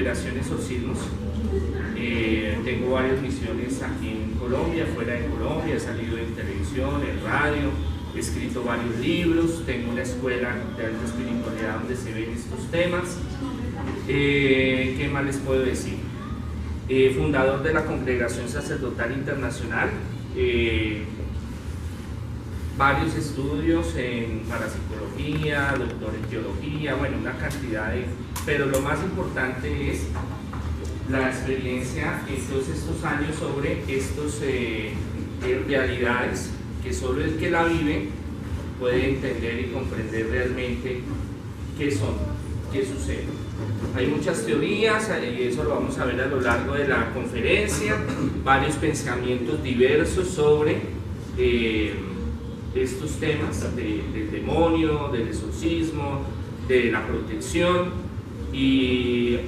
liberación y exorcismos. Tengo varias misiones aquí en Colombia, fuera de Colombia, he salido en televisión, en radio, he escrito varios libros, tengo una escuela de alta espiritualidad donde se ven estos temas. ¿Qué más les puedo decir? Fundador de la Congregación Sacerdotal Internacional, varios estudios en parapsicología, doctor en teología, bueno, una cantidad de... Pero lo más importante es la experiencia en todos estos años sobre estas realidades que solo el que la vive puede entender y comprender realmente qué son, qué sucede. Hay muchas teorías y eso lo vamos a ver a lo largo de la conferencia, varios pensamientos diversos sobre estos temas del demonio, del exorcismo, de la protección, y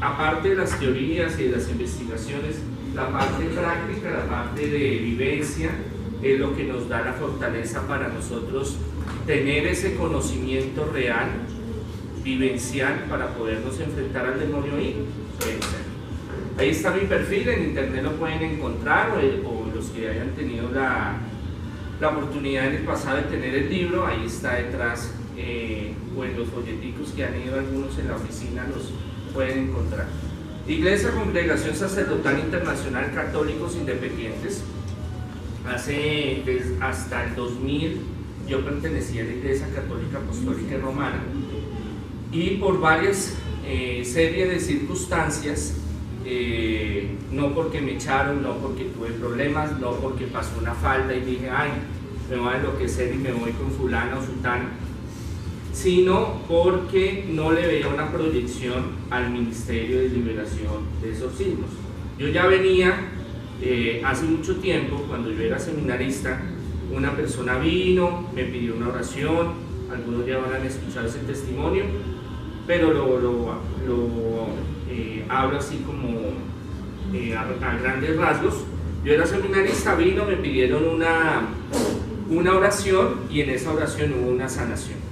aparte de las teorías y de las investigaciones, la parte práctica, la parte de vivencia es lo que nos da la fortaleza para nosotros tener ese conocimiento real, vivencial, para podernos enfrentar al demonio y vencer. Ahí está mi perfil, en internet lo pueden encontrar, o los que hayan tenido la oportunidad en el pasado de tener el libro, ahí está detrás, o en los folleticos que han ido algunos en la oficina los pueden encontrar. Iglesia Congregación Sacerdotal Internacional Católicos Independientes. Hasta el 2000 yo pertenecía a la Iglesia Católica Apostólica Romana, y por varias series de circunstancias, no porque me echaron, no porque tuve problemas, no porque pasó una falta y dije, ay, me voy a enloquecer y me voy con fulano o sultano, sino porque no le veía una proyección al Ministerio de Liberación de Exorcismos. Yo ya venía, hace mucho tiempo, cuando yo era seminarista, una persona vino, me pidió una oración, algunos ya habrán escuchado ese testimonio, pero lo hablo así como a grandes rasgos. Yo era seminarista, vino, me pidieron una oración, y en esa oración hubo una sanación.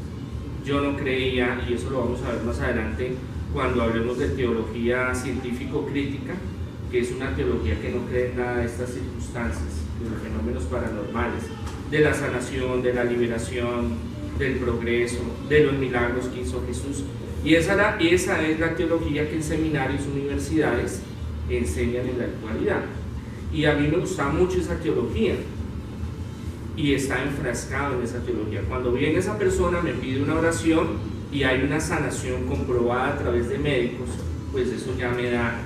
Yo no creía, y eso lo vamos a ver más adelante cuando hablemos de teología científico-crítica, que es una teología que no cree en nada de estas circunstancias, de los fenómenos paranormales, de la sanación, de la liberación, del progreso, de los milagros que hizo Jesús. Y esa es la teología que en seminarios, universidades enseñan en la actualidad. Y a mí me gusta mucho esa teología, y está enfrascado en esa teología. Cuando viene esa persona, me pide una oración y hay una sanación comprobada a través de médicos, pues eso ya me da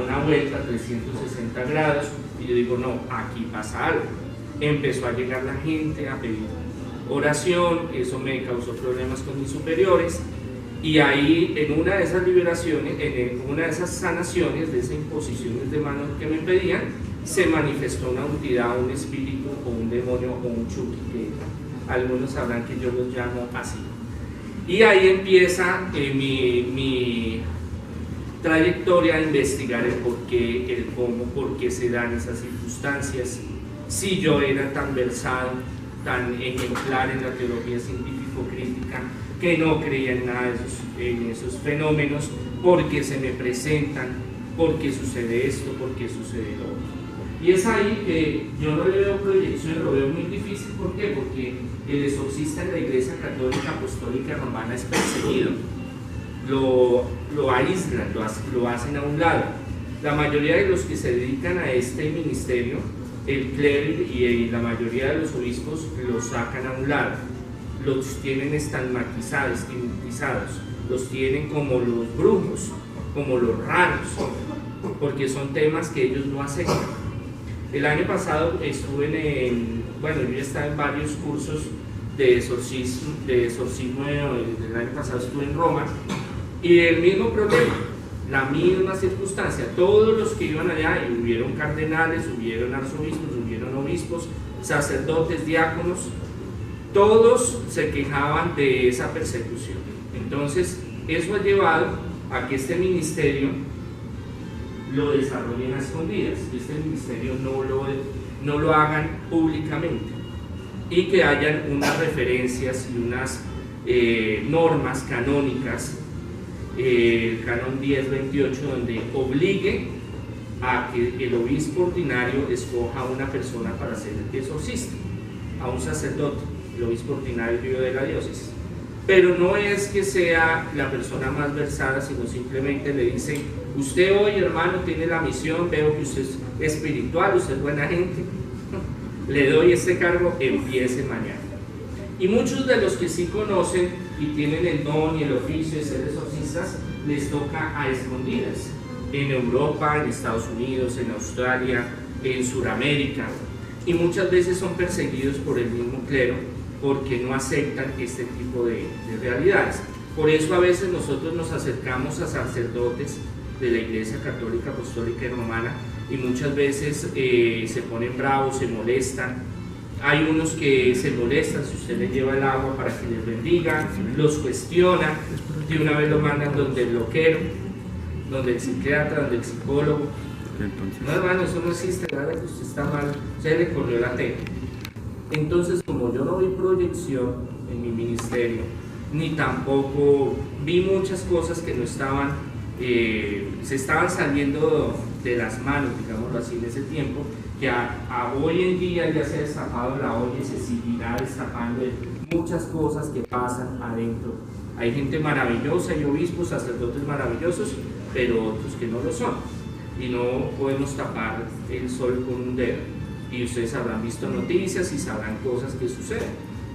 una vuelta 360 grados, y yo digo, no, aquí pasa algo. Empezó a llegar la gente a pedir oración, eso me causó problemas con mis superiores, y ahí en una de esas liberaciones, en una de esas sanaciones, de esas imposiciones de manos que me pedían, se manifestó una entidad, un espíritu o un demonio o un chuki, que algunos sabrán que yo los llamo así. Y ahí empieza mi trayectoria a investigar el por qué, el cómo, por qué se dan esas circunstancias, si yo era tan versado, tan ejemplar en la teología científico-crítica, que no creía en nada en esos fenómenos, porque se me presentan, porque sucede esto, porque sucede lo otro. Y es ahí que yo no le veo proyección, lo veo muy difícil. ¿Por qué? Porque el exorcista en la Iglesia Católica Apostólica Romana es perseguido, lo aíslan, lo hacen a un lado. La mayoría de los que se dedican a este ministerio, el clero y la mayoría de los obispos, los sacan a un lado, los tienen estigmatizados, los tienen como los brujos, como los raros, porque son temas que ellos no aceptan. El año pasado estuve yo ya estaba en varios cursos de exorcismo, el año pasado estuve en Roma, y el mismo problema, la misma circunstancia, todos los que iban allá, y hubieron cardenales, hubieron arzobispos, hubieron obispos, sacerdotes, diáconos, todos se quejaban de esa persecución. Entonces, eso ha llevado a que este ministerio lo desarrollen a escondidas, que este ministerio no lo hagan públicamente, y que hayan unas referencias y unas normas canónicas el canon 1028, donde obligue a que el obispo ordinario escoja a una persona para ser exorcista, a un sacerdote, el obispo ordinario de la diócesis. Pero no es que sea la persona más versada, sino simplemente le dice: usted hoy, hermano, tiene la misión, veo que usted es espiritual, usted es buena gente, le doy este cargo, empiece mañana. Y muchos de los que sí conocen y tienen el don y el oficio de ser exorcistas, les toca a escondidas, en Europa, en Estados Unidos, en Australia, en Sudamérica, y muchas veces son perseguidos por el mismo clero porque no aceptan este tipo de realidades. Por eso a veces nosotros nos acercamos a sacerdotes de la Iglesia Católica Apostólica y Romana y muchas veces se ponen bravos, se molestan. Hay unos que se molestan si usted les lleva el agua para que les bendiga, los cuestiona, de una vez lo mandan donde el loquero, donde el psiquiatra, donde el psicólogo. No, hermano, eso no existe, nada, que usted está mal, se le corrió la tela. Entonces, como yo no vi proyección en mi ministerio, ni tampoco vi muchas cosas que no estaban, se estaban saliendo de las manos, digámoslo así, en ese tiempo, que hoy en día ya se ha destapado la olla y se seguirá destapando muchas cosas que pasan adentro. Hay gente maravillosa y obispos, sacerdotes maravillosos, pero otros que no lo son. Y no podemos tapar el sol con un dedo. Y ustedes habrán visto noticias y sabrán cosas que suceden.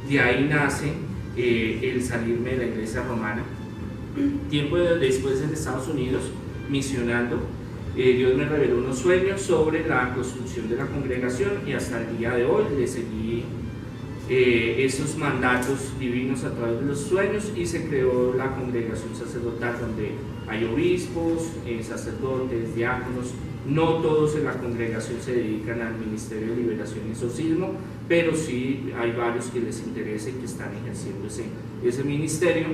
De ahí nace el salirme de la Iglesia Romana. Tiempo después, en Estados Unidos, misionando, Dios me reveló unos sueños sobre la construcción de la congregación y hasta el día de hoy le seguí esos mandatos divinos a través de los sueños y se creó la congregación sacerdotal, donde hay obispos, sacerdotes, diáconos. No todos en la congregación se dedican al ministerio de liberación y exorcismo, pero sí hay varios que les interesa y que están ejerciendo ese ministerio.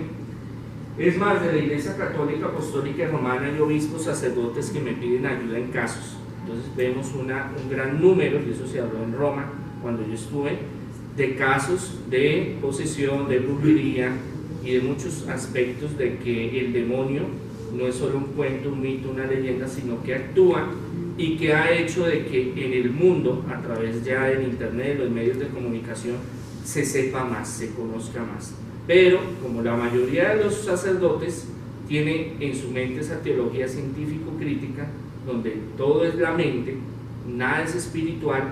Es más, de la Iglesia Católica Apostólica y Romana hay obispos, sacerdotes que me piden ayuda en casos. Entonces vemos un gran número, y eso se habló en Roma cuando yo estuve, de casos de posesión, de brujería y de muchos aspectos de que el demonio no es solo un cuento, un mito, una leyenda, sino que actúa y que ha hecho de que en el mundo, a través ya del internet, de los medios de comunicación, se sepa más, se conozca más. Pero como la mayoría de los sacerdotes tiene en su mente esa teología científico-crítica, donde todo es la mente, nada es espiritual,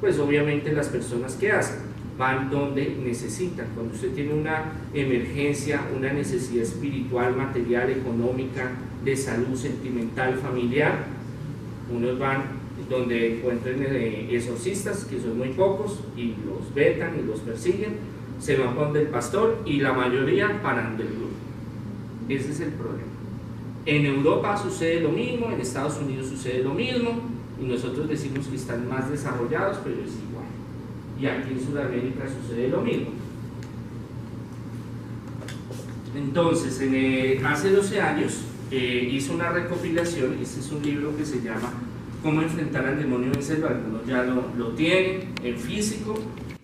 pues obviamente las personas que hacen van donde necesitan. Cuando usted tiene una emergencia, una necesidad espiritual, material, económica, de salud, sentimental, familiar, unos van donde encuentren exorcistas, que son muy pocos, y los vetan y los persiguen, se van donde el pastor y la mayoría paran del grupo. Ese es el problema. En Europa sucede lo mismo, en Estados Unidos sucede lo mismo, y nosotros decimos que están más desarrollados, pero es igual. Y aquí en Sudamérica sucede lo mismo. Entonces, hace 12 años hice una recopilación. Este es un libro que se llama Cómo enfrentar al demonio y vencerlo. Algunos ya lo tienen en físico,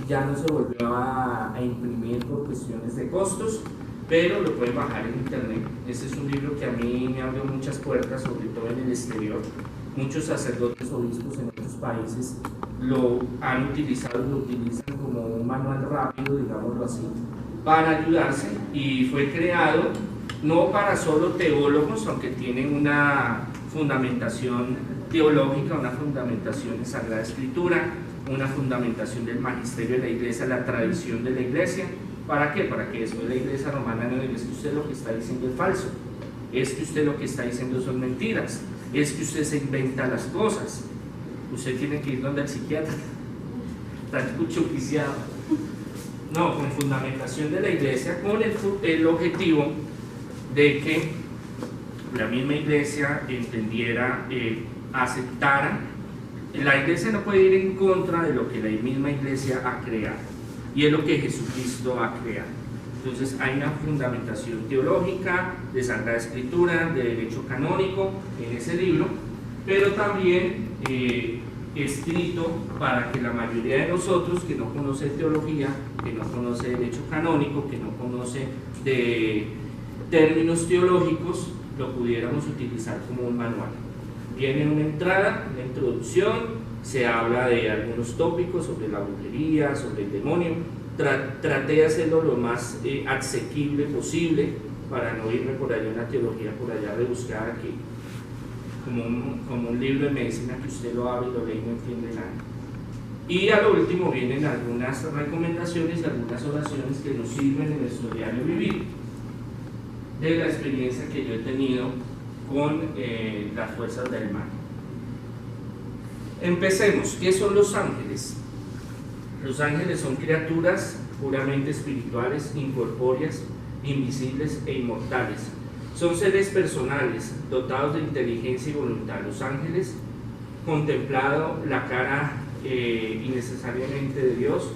ya no se volvió a imprimir por cuestiones de costos, pero lo pueden bajar en internet. Este es un libro que a mí me abrió muchas puertas, sobre todo en el exterior. Muchos sacerdotes, obispos en otros países lo han utilizado, lo utilizan como un manual rápido, digámoslo así, para ayudarse, y fue creado no para solo teólogos, aunque tienen una fundamentación teológica, una fundamentación en Sagrada Escritura, una fundamentación del magisterio de la Iglesia, la tradición de la Iglesia. ¿Para qué? Para que después la Iglesia Romana no diga: es que usted lo que está diciendo es falso, es que usted lo que está diciendo son mentiras, es que usted se inventa las cosas, usted tiene que ir donde el psiquiatra, está cuchuquiciado. No, con fundamentación de la Iglesia, con el objetivo de que la misma Iglesia entendiera, aceptara. La Iglesia no puede ir en contra de lo que la misma Iglesia ha creado, y es lo que Jesucristo ha creado. Entonces hay una fundamentación teológica, de Sagrada Escritura, de derecho canónico en ese libro, pero también escrito para que la mayoría de nosotros que no conoce teología, que no conoce derecho canónico, que no conoce de términos teológicos lo pudiéramos utilizar como un manual. Viene una entrada, una introducción, se habla de algunos tópicos sobre la brujería, sobre el demonio. Traté de hacerlo lo más asequible posible para no irme por allá una teología por allá rebuscada que como un libro de medicina que usted lo abre y lo lee y no entiende nada. Y a lo último vienen algunas recomendaciones y algunas oraciones que nos sirven en nuestro diario vivir de la experiencia que yo he tenido con las fuerzas del mal. Empecemos. ¿Qué son los ángeles? Los ángeles son criaturas puramente espirituales, incorpóreas, invisibles e inmortales. Son seres personales, dotados de inteligencia y voluntad. Los ángeles, contemplado la cara innecesariamente de Dios,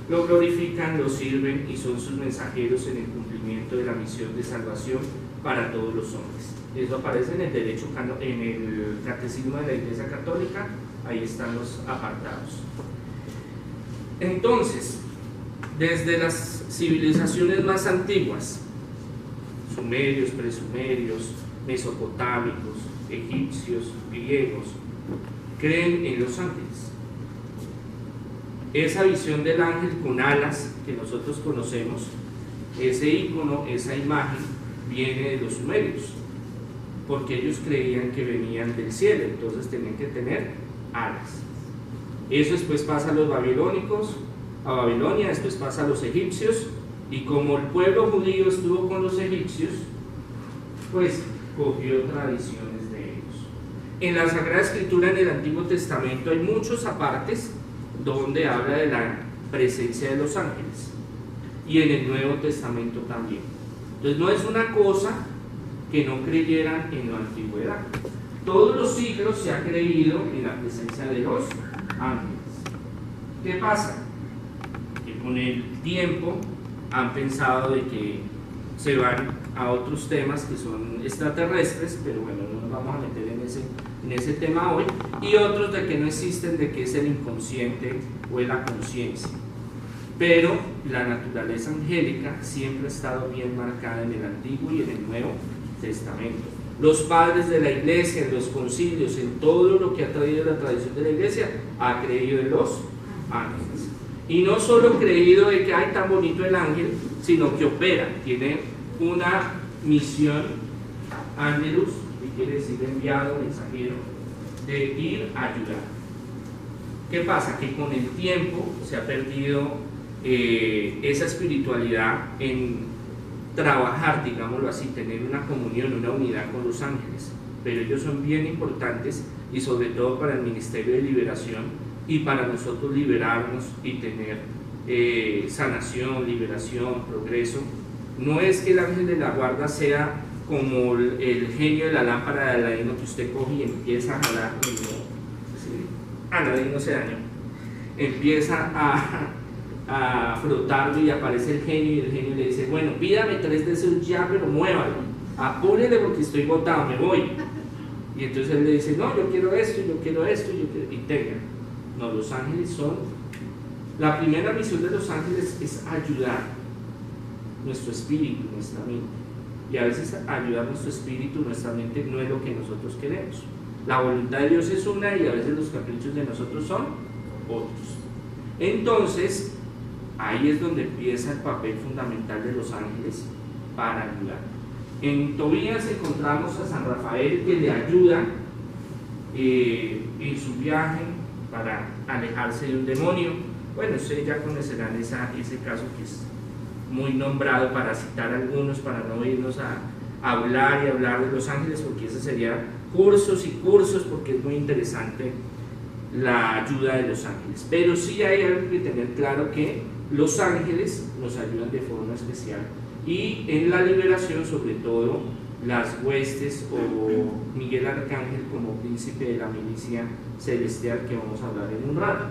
lo glorifican, lo sirven y son sus mensajeros en el cumplimiento de la misión de salvación para todos los hombres. Eso aparece en el derecho, en el catecismo de la Iglesia Católica, ahí están los apartados. Entonces, desde las civilizaciones más antiguas, sumerios, presumerios, mesopotámicos, egipcios, griegos, creen en los ángeles. Esa visión del ángel con alas que nosotros conocemos, ese ícono, esa imagen, viene de los sumerios, porque ellos creían que venían del cielo, entonces tenían que tener alas. Eso después pasa a los babilónicos, a Babilonia, después pasa a los egipcios, y como el pueblo judío estuvo con los egipcios, pues cogió tradiciones de ellos. En la Sagrada Escritura, en el Antiguo Testamento, hay muchos apartes donde habla de la presencia de los ángeles, y en el Nuevo Testamento también. Entonces no es una cosa que no creyeran en la antigüedad. Todos los siglos se ha creído en la presencia de los ángeles. ¿Qué pasa? Que con el tiempo han pensado de que se van a otros temas que son extraterrestres, pero bueno, no nos vamos a meter en ese tema hoy, y otros de que no existen, de que es el inconsciente o es la conciencia. Pero la naturaleza angélica siempre ha estado bien marcada en el Antiguo y en el Nuevo Testamento. Los padres de la Iglesia, en los concilios, en todo lo que ha traído la tradición de la Iglesia, ha creído en los ángeles. Y no solo creído de que hay tan bonito el ángel, sino que opera, tiene una misión, ángelus, que quiere decir enviado, mensajero, de ir a ayudar. ¿Qué pasa? Que con el tiempo se ha perdido esa espiritualidad en trabajar, digámoslo así, tener una comunión, una unidad con los ángeles, pero ellos son bien importantes y sobre todo para el ministerio de liberación y para nosotros liberarnos y tener sanación, liberación, progreso. No es que el ángel de la guarda sea como el genio de la lámpara de Aladino que usted coge y empieza a jalar, Aladino se dañó, empieza a frotarlo y aparece el genio y el genio le dice, bueno, pídame 3 deseos ya, pero muévalo, apúrele porque estoy botado, me voy. Y entonces él le dice, no, yo quiero esto, yo quiero esto, y tenga. No, los ángeles son, la primera misión de los ángeles es ayudar nuestro espíritu, nuestra mente. Y a veces ayudar nuestro espíritu, nuestra mente no es lo que nosotros queremos. La voluntad de Dios es una y a veces los caprichos de nosotros son otros. Entonces, ahí es donde empieza el papel fundamental de los ángeles para ayudar. En Tobías encontramos a San Rafael que le ayuda en su viaje para alejarse de un demonio. Bueno, ustedes ya conocerán ese caso que es muy nombrado para citar algunos, para no irnos a hablar y hablar de los ángeles, porque ese sería cursos y cursos, porque es muy interesante la ayuda de los ángeles. Pero sí hay algo que tener claro, que los ángeles nos ayudan de forma especial, y en la liberación, sobre todo las huestes o Miguel Arcángel como príncipe de la milicia celestial, que vamos a hablar en un rato.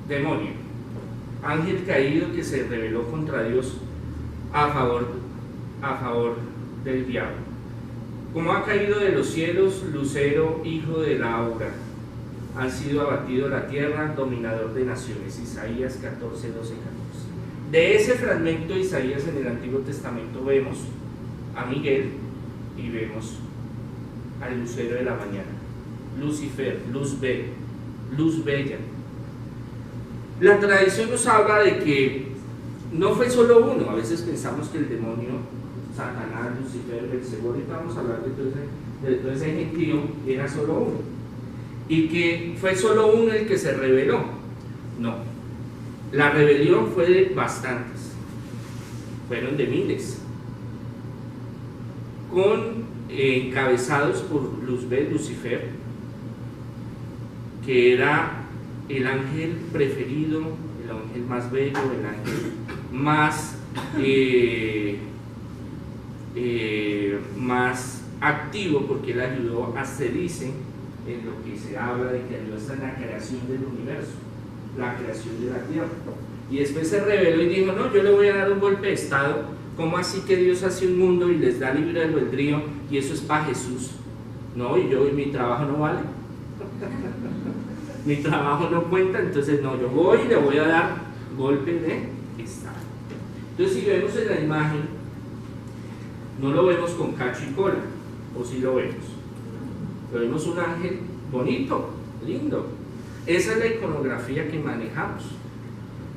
Demonio, ángel caído que se rebeló contra Dios a favor del diablo. Como ha caído de los cielos, lucero, hijo de la aurora, han sido abatido la tierra, dominador de naciones. Isaías 14, 12, 14. De ese fragmento de Isaías en el Antiguo Testamento vemos a Miguel y vemos al lucero de la mañana, Lucifer, luz bella. La tradición nos habla de que no fue solo uno. A veces pensamos que el demonio, Satanás, Lucifer, Beelzebú, ahorita vamos a hablar de todo ese gentío, era solo uno, y que fue solo uno el que se rebeló. No, la rebelión fue de bastantes, fueron de miles, encabezados por Luzbel, Lucifer, que era el ángel preferido, el ángel más bello, el ángel más activo, porque él ayudó a Cedice en lo que se habla de que ayudó en la creación del universo, la creación de la tierra. Y después se rebeló y dijo: no, yo le voy a dar un golpe de estado. ¿Cómo así que Dios hace un mundo y les da libre albedrío y eso es para Jesús? No, y mi trabajo no vale. Mi trabajo no cuenta, entonces no, yo voy y le voy a dar golpe de estado. Entonces, si vemos en la imagen, no lo vemos con cacho y cola, o si lo vemos. Lo vemos un ángel bonito, lindo. Esa es la iconografía que manejamos.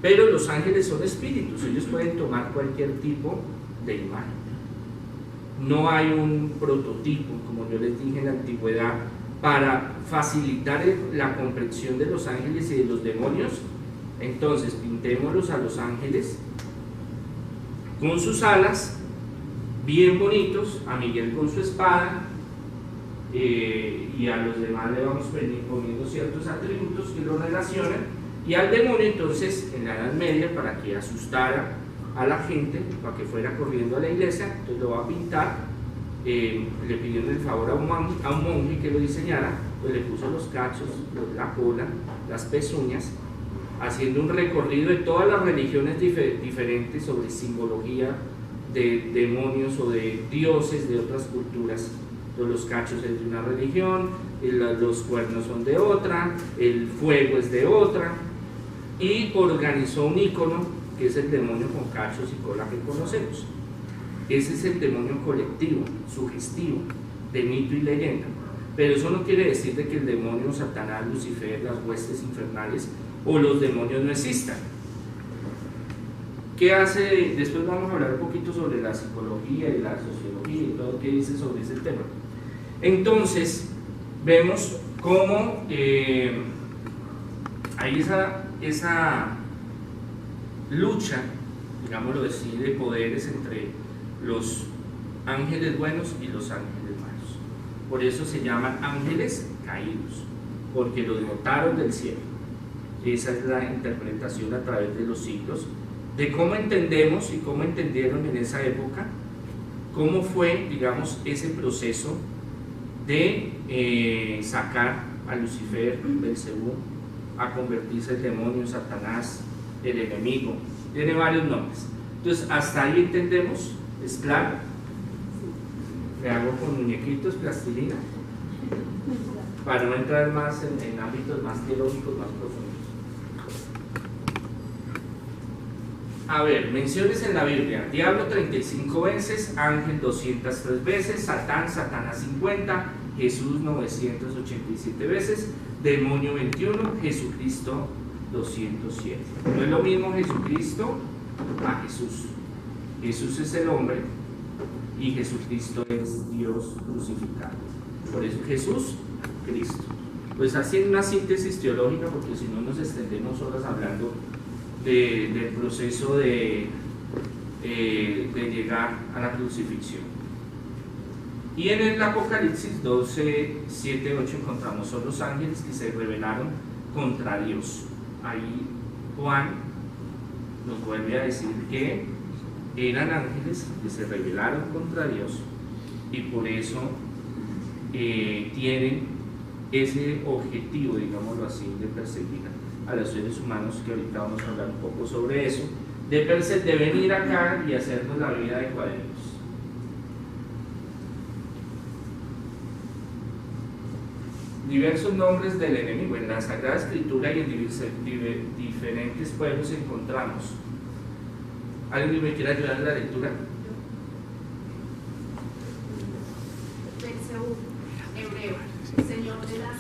Pero los ángeles son espíritus, ellos pueden tomar cualquier tipo de imagen. No hay un prototipo, como yo les dije en la antigüedad, para facilitar la comprensión de los ángeles y de los demonios. Entonces pintémoslos a los ángeles con sus alas, bien bonitos, a Miguel con su espada, y a los demás le vamos poniendo ciertos atributos que lo relacionan, y al demonio entonces en la Edad Media, para que asustara a la gente, para que fuera corriendo a la iglesia, entonces lo va a pintar. Le pidieron el favor a un monje que lo diseñara, pues le puso los cachos, la cola, las pezuñas, haciendo un recorrido de todas las religiones diferentes sobre simbología de demonios o de dioses de otras culturas. Entonces, los cachos es de una religión, los cuernos son de otra, el fuego es de otra, y organizó un ícono que es el demonio con cachos y cola que conocemos. Ese es el demonio colectivo, sugestivo, de mito y leyenda. Pero eso no quiere decir de que el demonio, Satanás, Lucifer, las huestes infernales o los demonios no existan. ¿Qué hace? Después vamos a hablar un poquito sobre la psicología y la sociología y todo lo que dice sobre ese tema. Entonces, vemos cómo hay esa lucha, digámoslo así, de poderes entre los ángeles buenos y los ángeles malos. Por eso se llaman ángeles caídos, porque los botaron del cielo. Esa es la interpretación a través de los siglos de cómo entendemos y cómo entendieron en esa época, cómo fue, digamos, ese proceso de sacar a Lucifer, Beelzebú, a convertirse en demonio, Satanás, el enemigo. Tiene varios nombres. Entonces, hasta ahí entendemos. ¿Es claro? Le hago con muñequitos, plastilina, para no entrar más en ámbitos más teológicos, más profundos. A ver, menciones en la Biblia: diablo 35 veces, ángel 203 veces, Satanás 50, Jesús 987 veces, demonio 21, Jesucristo 207. No es lo mismo Jesucristo a Jesús. Jesús es el hombre y Jesucristo es Dios crucificado. Por eso Jesús, Cristo. Pues haciendo una síntesis teológica, porque si no nos extendemos horas hablando del proceso de llegar a la crucifixión. Y en el Apocalipsis 12, 7, 8 encontramos son los ángeles que se rebelaron contra Dios. Ahí Juan nos vuelve a decir que eran ángeles que se rebelaron contra Dios y por eso tienen ese objetivo, digámoslo así, de perseguir a los seres humanos, que ahorita vamos a hablar un poco sobre eso, de venir acá y hacernos la vida de cuadritos. diversos nombres del enemigo. En la Sagrada Escritura y en diferentes pueblos encontramos. ¿Alguien me quiere ayudar en la lectura? Belcebú, hebreo, señor de las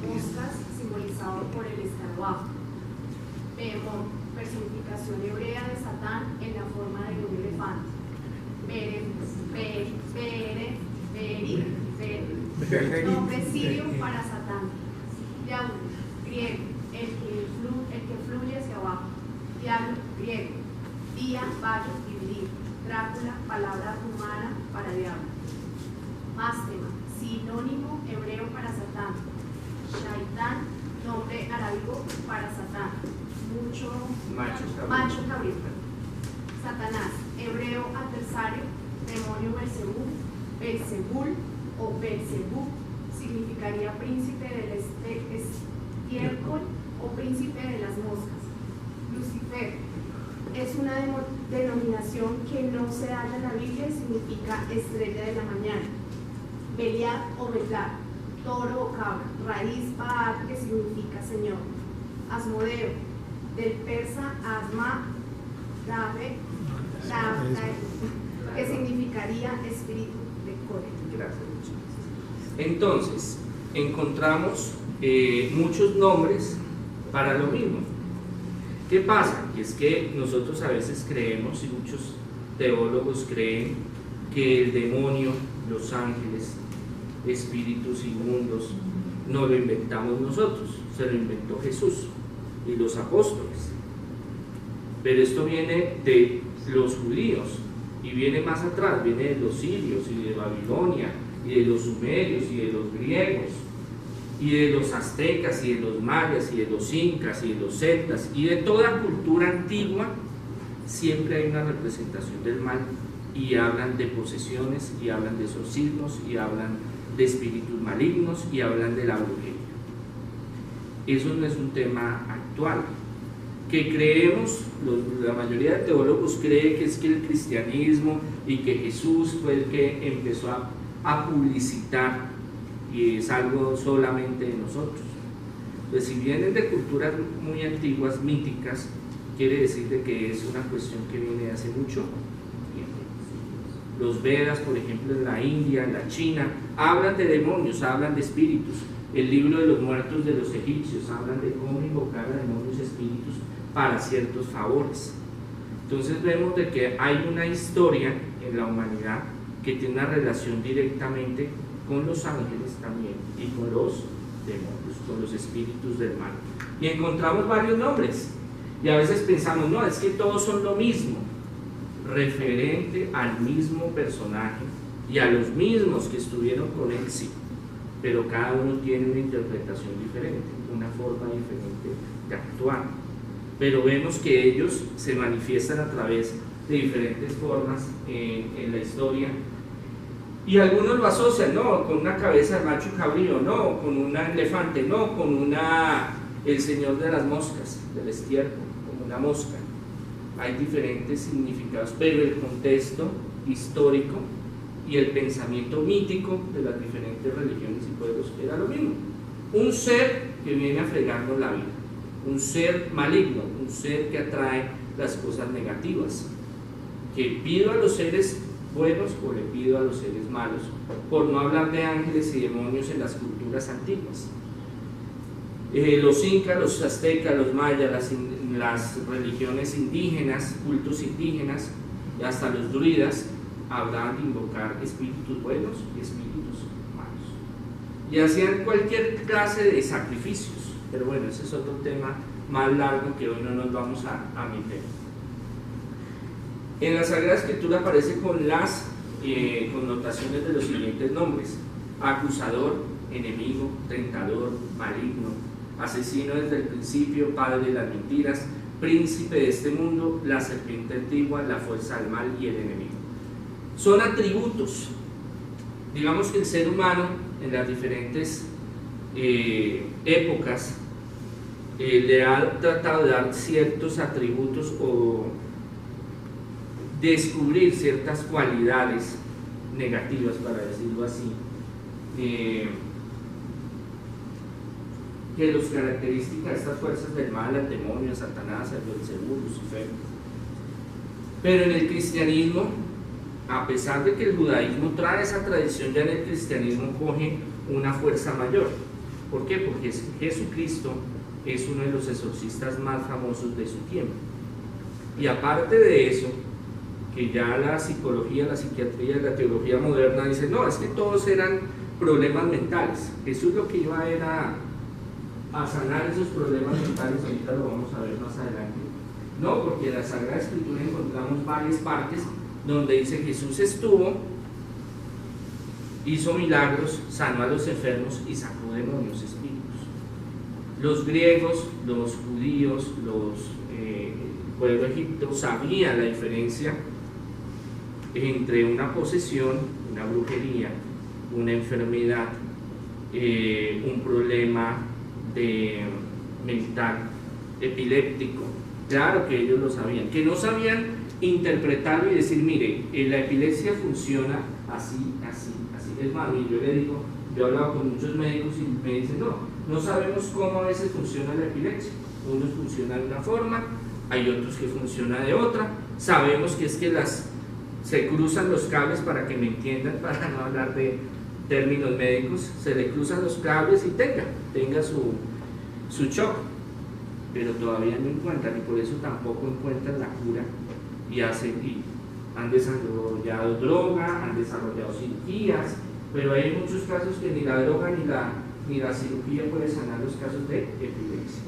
moscas, simbolizado por el escarabajo. Behemoth, personificación hebrea de Satán en la forma de un elefante. Beeri, nombre sirio para Satán. Diablo, griego, el que fluye hacia abajo. Diablo, griego. Día, vallo, dividir. Drácula, palabra rumana para diablo. Mástema, sinónimo hebreo para Satán. Shaitán, nombre arábigo para Satán. Macho cabrito. Satanás, hebreo adversario, demonio Belzebul o Belzebú, significaría príncipe del estiércol o príncipe de las moscas. Lucifer, es una denominación que no se halla en la Biblia y significa estrella de la mañana. Belial o Belad, toro o cabra, raíz Baal, que significa señor. Asmodeo, del persa Asma, que significaría espíritu de Core. Gracias. Entonces, encontramos muchos nombres para lo mismo. ¿Qué pasa? Que es que nosotros a veces creemos, y muchos teólogos creen, que el demonio, los ángeles, espíritus inmundos, no lo inventamos nosotros, se lo inventó Jesús y los apóstoles. Pero esto viene de los judíos y viene más atrás, viene de los sirios y de Babilonia y de los sumerios y de los griegos y de los aztecas y de los mayas y de los incas y de los celtas y de toda cultura antigua. Siempre hay una representación del mal y hablan de posesiones y hablan de exorcismos y hablan de espíritus malignos y hablan de la brujería. Eso no es un tema actual que creemos, la mayoría de teólogos cree que es que el cristianismo y que Jesús fue el que empezó a publicitar, y es algo solamente de nosotros. Pues si vienen de culturas muy antiguas, míticas, quiere decir de que es una cuestión que viene de hace mucho tiempo. Los Vedas, por ejemplo, en la India, en la China, hablan de demonios, hablan de espíritus. El libro de los muertos de los egipcios hablan de cómo invocar a demonios y espíritus para ciertos favores. Entonces vemos de que hay una historia en la humanidad que tiene una relación directamente con los ángeles también y con los demonios, con los espíritus del mal. Y encontramos varios nombres y a veces pensamos, no, es que todos son lo mismo, referente al mismo personaje y a los mismos que estuvieron con él, sí, pero cada uno tiene una interpretación diferente, una forma diferente de actuar. Pero vemos que ellos se manifiestan a través de diferentes formas en la historia, y algunos lo asocian, no, con una cabeza de macho cabrío, no, con un elefante, no, con el señor de las moscas, del estiércol, como una mosca. Hay diferentes significados, pero el contexto histórico y el pensamiento mítico de las diferentes religiones y pueblos era lo mismo. Un ser que viene a fregarnos la vida, un ser maligno, un ser que atrae las cosas negativas, que pido a los seres buenos o le pido a los seres malos, por no hablar de ángeles y demonios en las culturas antiguas. Los incas, los aztecas, los mayas, las religiones indígenas, cultos indígenas, y hasta los druidas hablaban de invocar espíritus buenos y espíritus malos, y hacían cualquier clase de sacrificios. Pero bueno, ese es otro tema más largo que hoy no nos vamos a meter. En la Sagrada Escritura aparece con las connotaciones de los siguientes nombres: acusador, enemigo, tentador, maligno, asesino desde el principio, padre de las mentiras, príncipe de este mundo, la serpiente antigua, la fuerza del mal y el enemigo. Son atributos. Digamos que el ser humano en las diferentes épocas le ha tratado de dar ciertos atributos o descubrir ciertas cualidades negativas, para decirlo así, que los características de estas fuerzas del mal, el demonio, Satanás, el Beelzebú, Lucifer. Pero en el cristianismo, a pesar de que el judaísmo trae esa tradición, ya en el cristianismo coge una fuerza mayor. ¿Por qué? Porque Jesucristo es uno de los exorcistas más famosos de su tiempo. Y aparte de eso, que ya la psicología, la psiquiatría, la teología moderna dice, no, es que todos eran problemas mentales. Jesús lo que iba era a sanar esos problemas mentales, ahorita lo vamos a ver más adelante. No, porque en la Sagrada Escritura encontramos varias partes donde dice Jesús estuvo, hizo milagros, sanó a los enfermos y sacó demonios, espíritus. Los griegos, los judíos, el pueblo egipcio sabían la diferencia entre una posesión, una brujería, una enfermedad, un problema mental, epiléptico. Claro que ellos lo sabían, que no sabían interpretarlo y decir, mire, la epilepsia funciona así, así, así. Es más, yo le digo, yo he hablado con muchos médicos y me dicen, no sabemos cómo a veces funciona la epilepsia. Unos funcionan de una forma, hay otros que funcionan de otra. Sabemos que es que se cruzan los cables, para que me entiendan, para no hablar de términos médicos, se le cruzan los cables y tenga su shock, pero todavía no encuentran, y por eso tampoco encuentran la cura, y han desarrollado droga, han desarrollado cirugías, pero hay muchos casos que ni la droga ni la cirugía puede sanar los casos de epilepsia.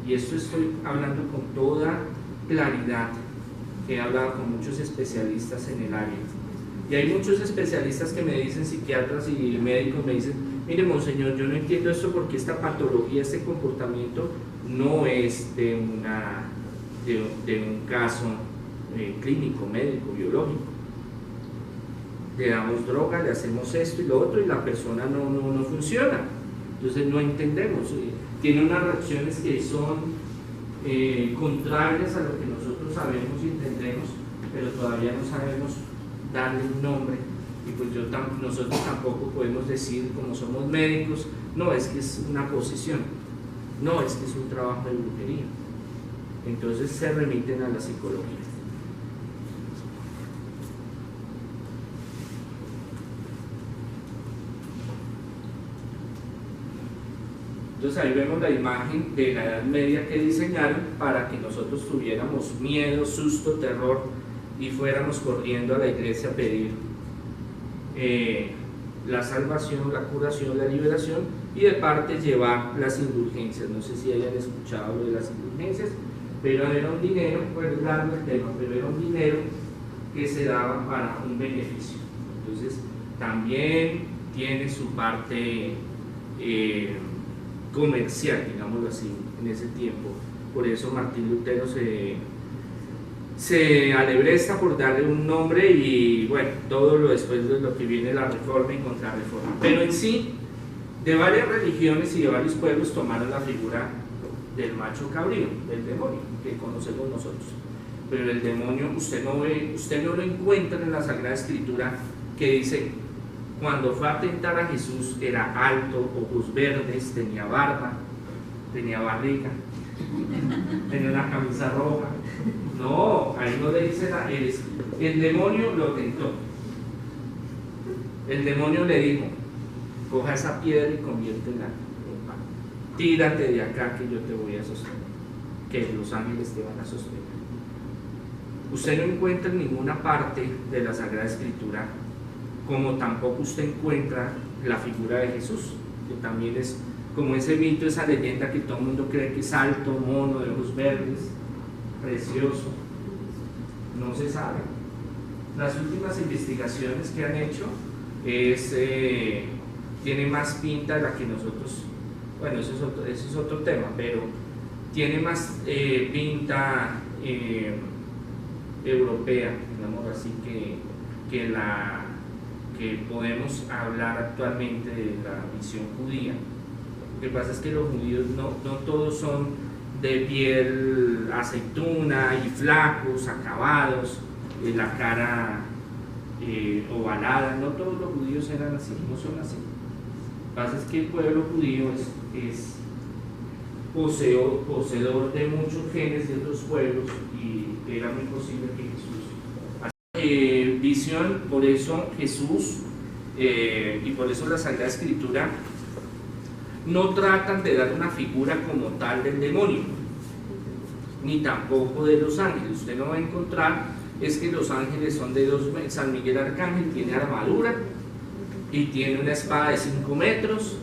Y esto estoy hablando con toda claridad, que he hablado con muchos especialistas en el área. Y hay muchos especialistas que me dicen, psiquiatras y médicos, me dicen, mire, monseñor, yo no entiendo esto porque esta patología, este comportamiento no es de un caso clínico, médico, biológico. Le damos droga, le hacemos esto y lo otro y la persona no funciona. Entonces no entendemos. Tiene unas reacciones que son contrarias a lo que nosotros sabemos y entendemos, pero todavía no sabemos darle un nombre, y pues nosotros tampoco podemos decir, como somos médicos, no, es que es una posesión, no, es que es un trabajo de brujería. Entonces se remiten a la psicología. Entonces ahí vemos la imagen de la Edad Media que diseñaron para que nosotros tuviéramos miedo, susto, terror y fuéramos corriendo a la iglesia a pedir la salvación, la curación, la liberación, y de parte llevar las indulgencias. No sé si hayan escuchado lo de las indulgencias, pero era un dinero, pues largo el tema, pero era un dinero que se daba para un beneficio. Entonces también tiene su parte comercial, digámoslo así, en ese tiempo. Por eso Martín Lutero se alebresta por darle un nombre, y bueno, todo lo después de lo que viene la Reforma y Contrarreforma. Pero en sí, de varias religiones y de varios pueblos tomaron la figura del macho cabrío, del demonio, que conocemos nosotros. Pero el demonio, usted no lo encuentra en la Sagrada Escritura, que dice, cuando fue a tentar a Jesús era alto, ojos verdes, tenía barba, tenía barriga, tenía una camisa roja. No, ahí no le dice nada. El demonio lo tentó. El demonio le dijo, coja esa piedra y conviértela en pan. Tírate de acá que yo te voy a sostener, que los ángeles te van a sostener. Usted no encuentra en ninguna parte de la Sagrada Escritura, como tampoco usted encuentra la figura de Jesús, que también es como ese mito, esa leyenda que todo el mundo cree que es alto, mono, de ojos verdes, precioso. No se sabe. Las últimas investigaciones que han hecho tiene más pinta de la que nosotros, bueno, eso es otro tema, pero tiene más pinta europea, digamos así, que podemos hablar actualmente de la visión judía. Lo que pasa es que los judíos no todos son de piel aceituna y flacos, acabados, la cara ovalada. No todos los judíos eran así, no son así. Lo que pasa es que el pueblo judío es poseedor de muchos genes de otros pueblos, y era muy posible que Jesús... visión, por eso Jesús y por eso la Sagrada Escritura no tratan de dar una figura como tal del demonio, ni tampoco de los ángeles. Usted no va a encontrar es que los ángeles son de 2 metros. San Miguel Arcángel tiene armadura y tiene una espada de 5 metros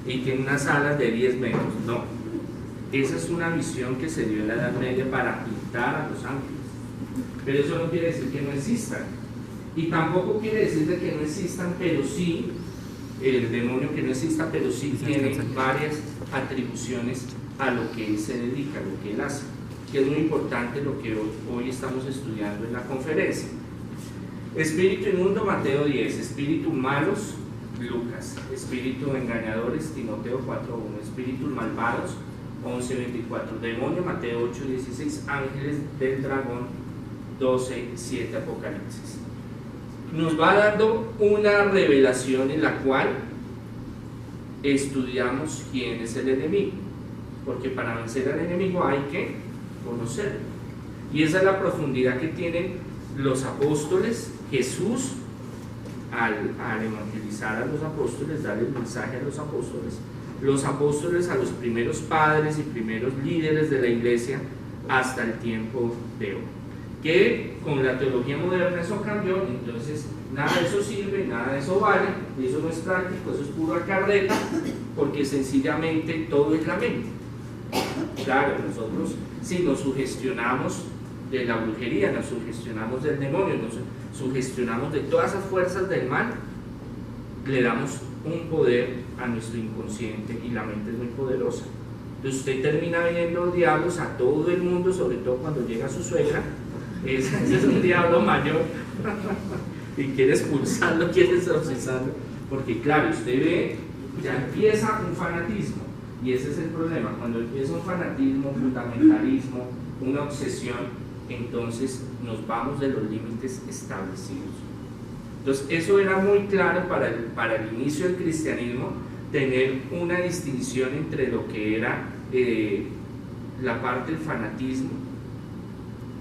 y tiene unas alas de 10 metros. No, esa es una visión que se dio en la Edad Media para pintar a los ángeles, pero eso no quiere decir que no existan, y tampoco quiere decir de que no existan, pero sí el demonio que no exista, pero sí tiene varias atribuciones a lo que él se dedica, a lo que él hace, que es muy importante lo que hoy estamos estudiando en la conferencia. Espíritu inmundo, Mateo 10, espíritus malos, Lucas, espíritus engañadores, Timoteo 4:1, espíritus malvados, 11:24, demonio, Mateo 8:16, ángeles del dragón, 12:7, Apocalipsis. Nos va dando una revelación en la cual estudiamos quién es el enemigo, porque para vencer al enemigo hay que conocerlo, y esa es la profundidad que tienen los apóstoles. Jesús, al evangelizar a los apóstoles, dar el mensaje a los apóstoles a los primeros padres y primeros líderes de la iglesia hasta el tiempo de hoy, que con la teología moderna eso cambió. Entonces nada de eso sirve, nada de eso vale, eso no es práctico, eso es pura carreta, porque sencillamente todo es la mente. Claro, nosotros si nos sugestionamos de la brujería, nos sugestionamos del demonio, nos sugestionamos de todas esas fuerzas del mal, le damos un poder a nuestro inconsciente, y la mente es muy poderosa. Entonces usted termina viendo diablos a todo el mundo, sobre todo cuando llega su suegra. Ese es un diablo mayor y quiere expulsarlo, quiere exorcizarlo, porque claro, usted ve, ya empieza un fanatismo, y ese es el problema. Cuando empieza un fanatismo, un fundamentalismo, una obsesión, entonces nos vamos de los límites establecidos. Entonces eso era muy claro para el inicio del cristianismo, tener una distinción entre lo que era la parte del fanatismo,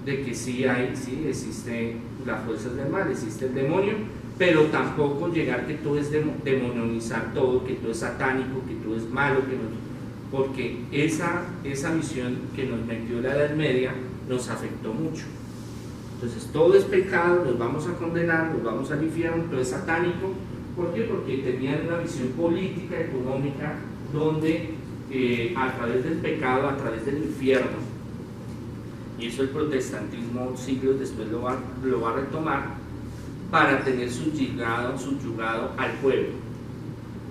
de que sí existe las fuerzas del mal, existe el demonio, pero tampoco llegar que todo es demonizar todo, que todo es satánico, que todo es malo, porque esa visión que nos metió la Edad Media nos afectó mucho. Entonces todo es pecado, nos vamos a condenar, nos vamos al infierno, todo es satánico. ¿Por qué? Porque tenían una visión política, económica, donde a través del pecado, a través del infierno, y eso el protestantismo siglos después lo va a retomar, para tener subyugado al pueblo.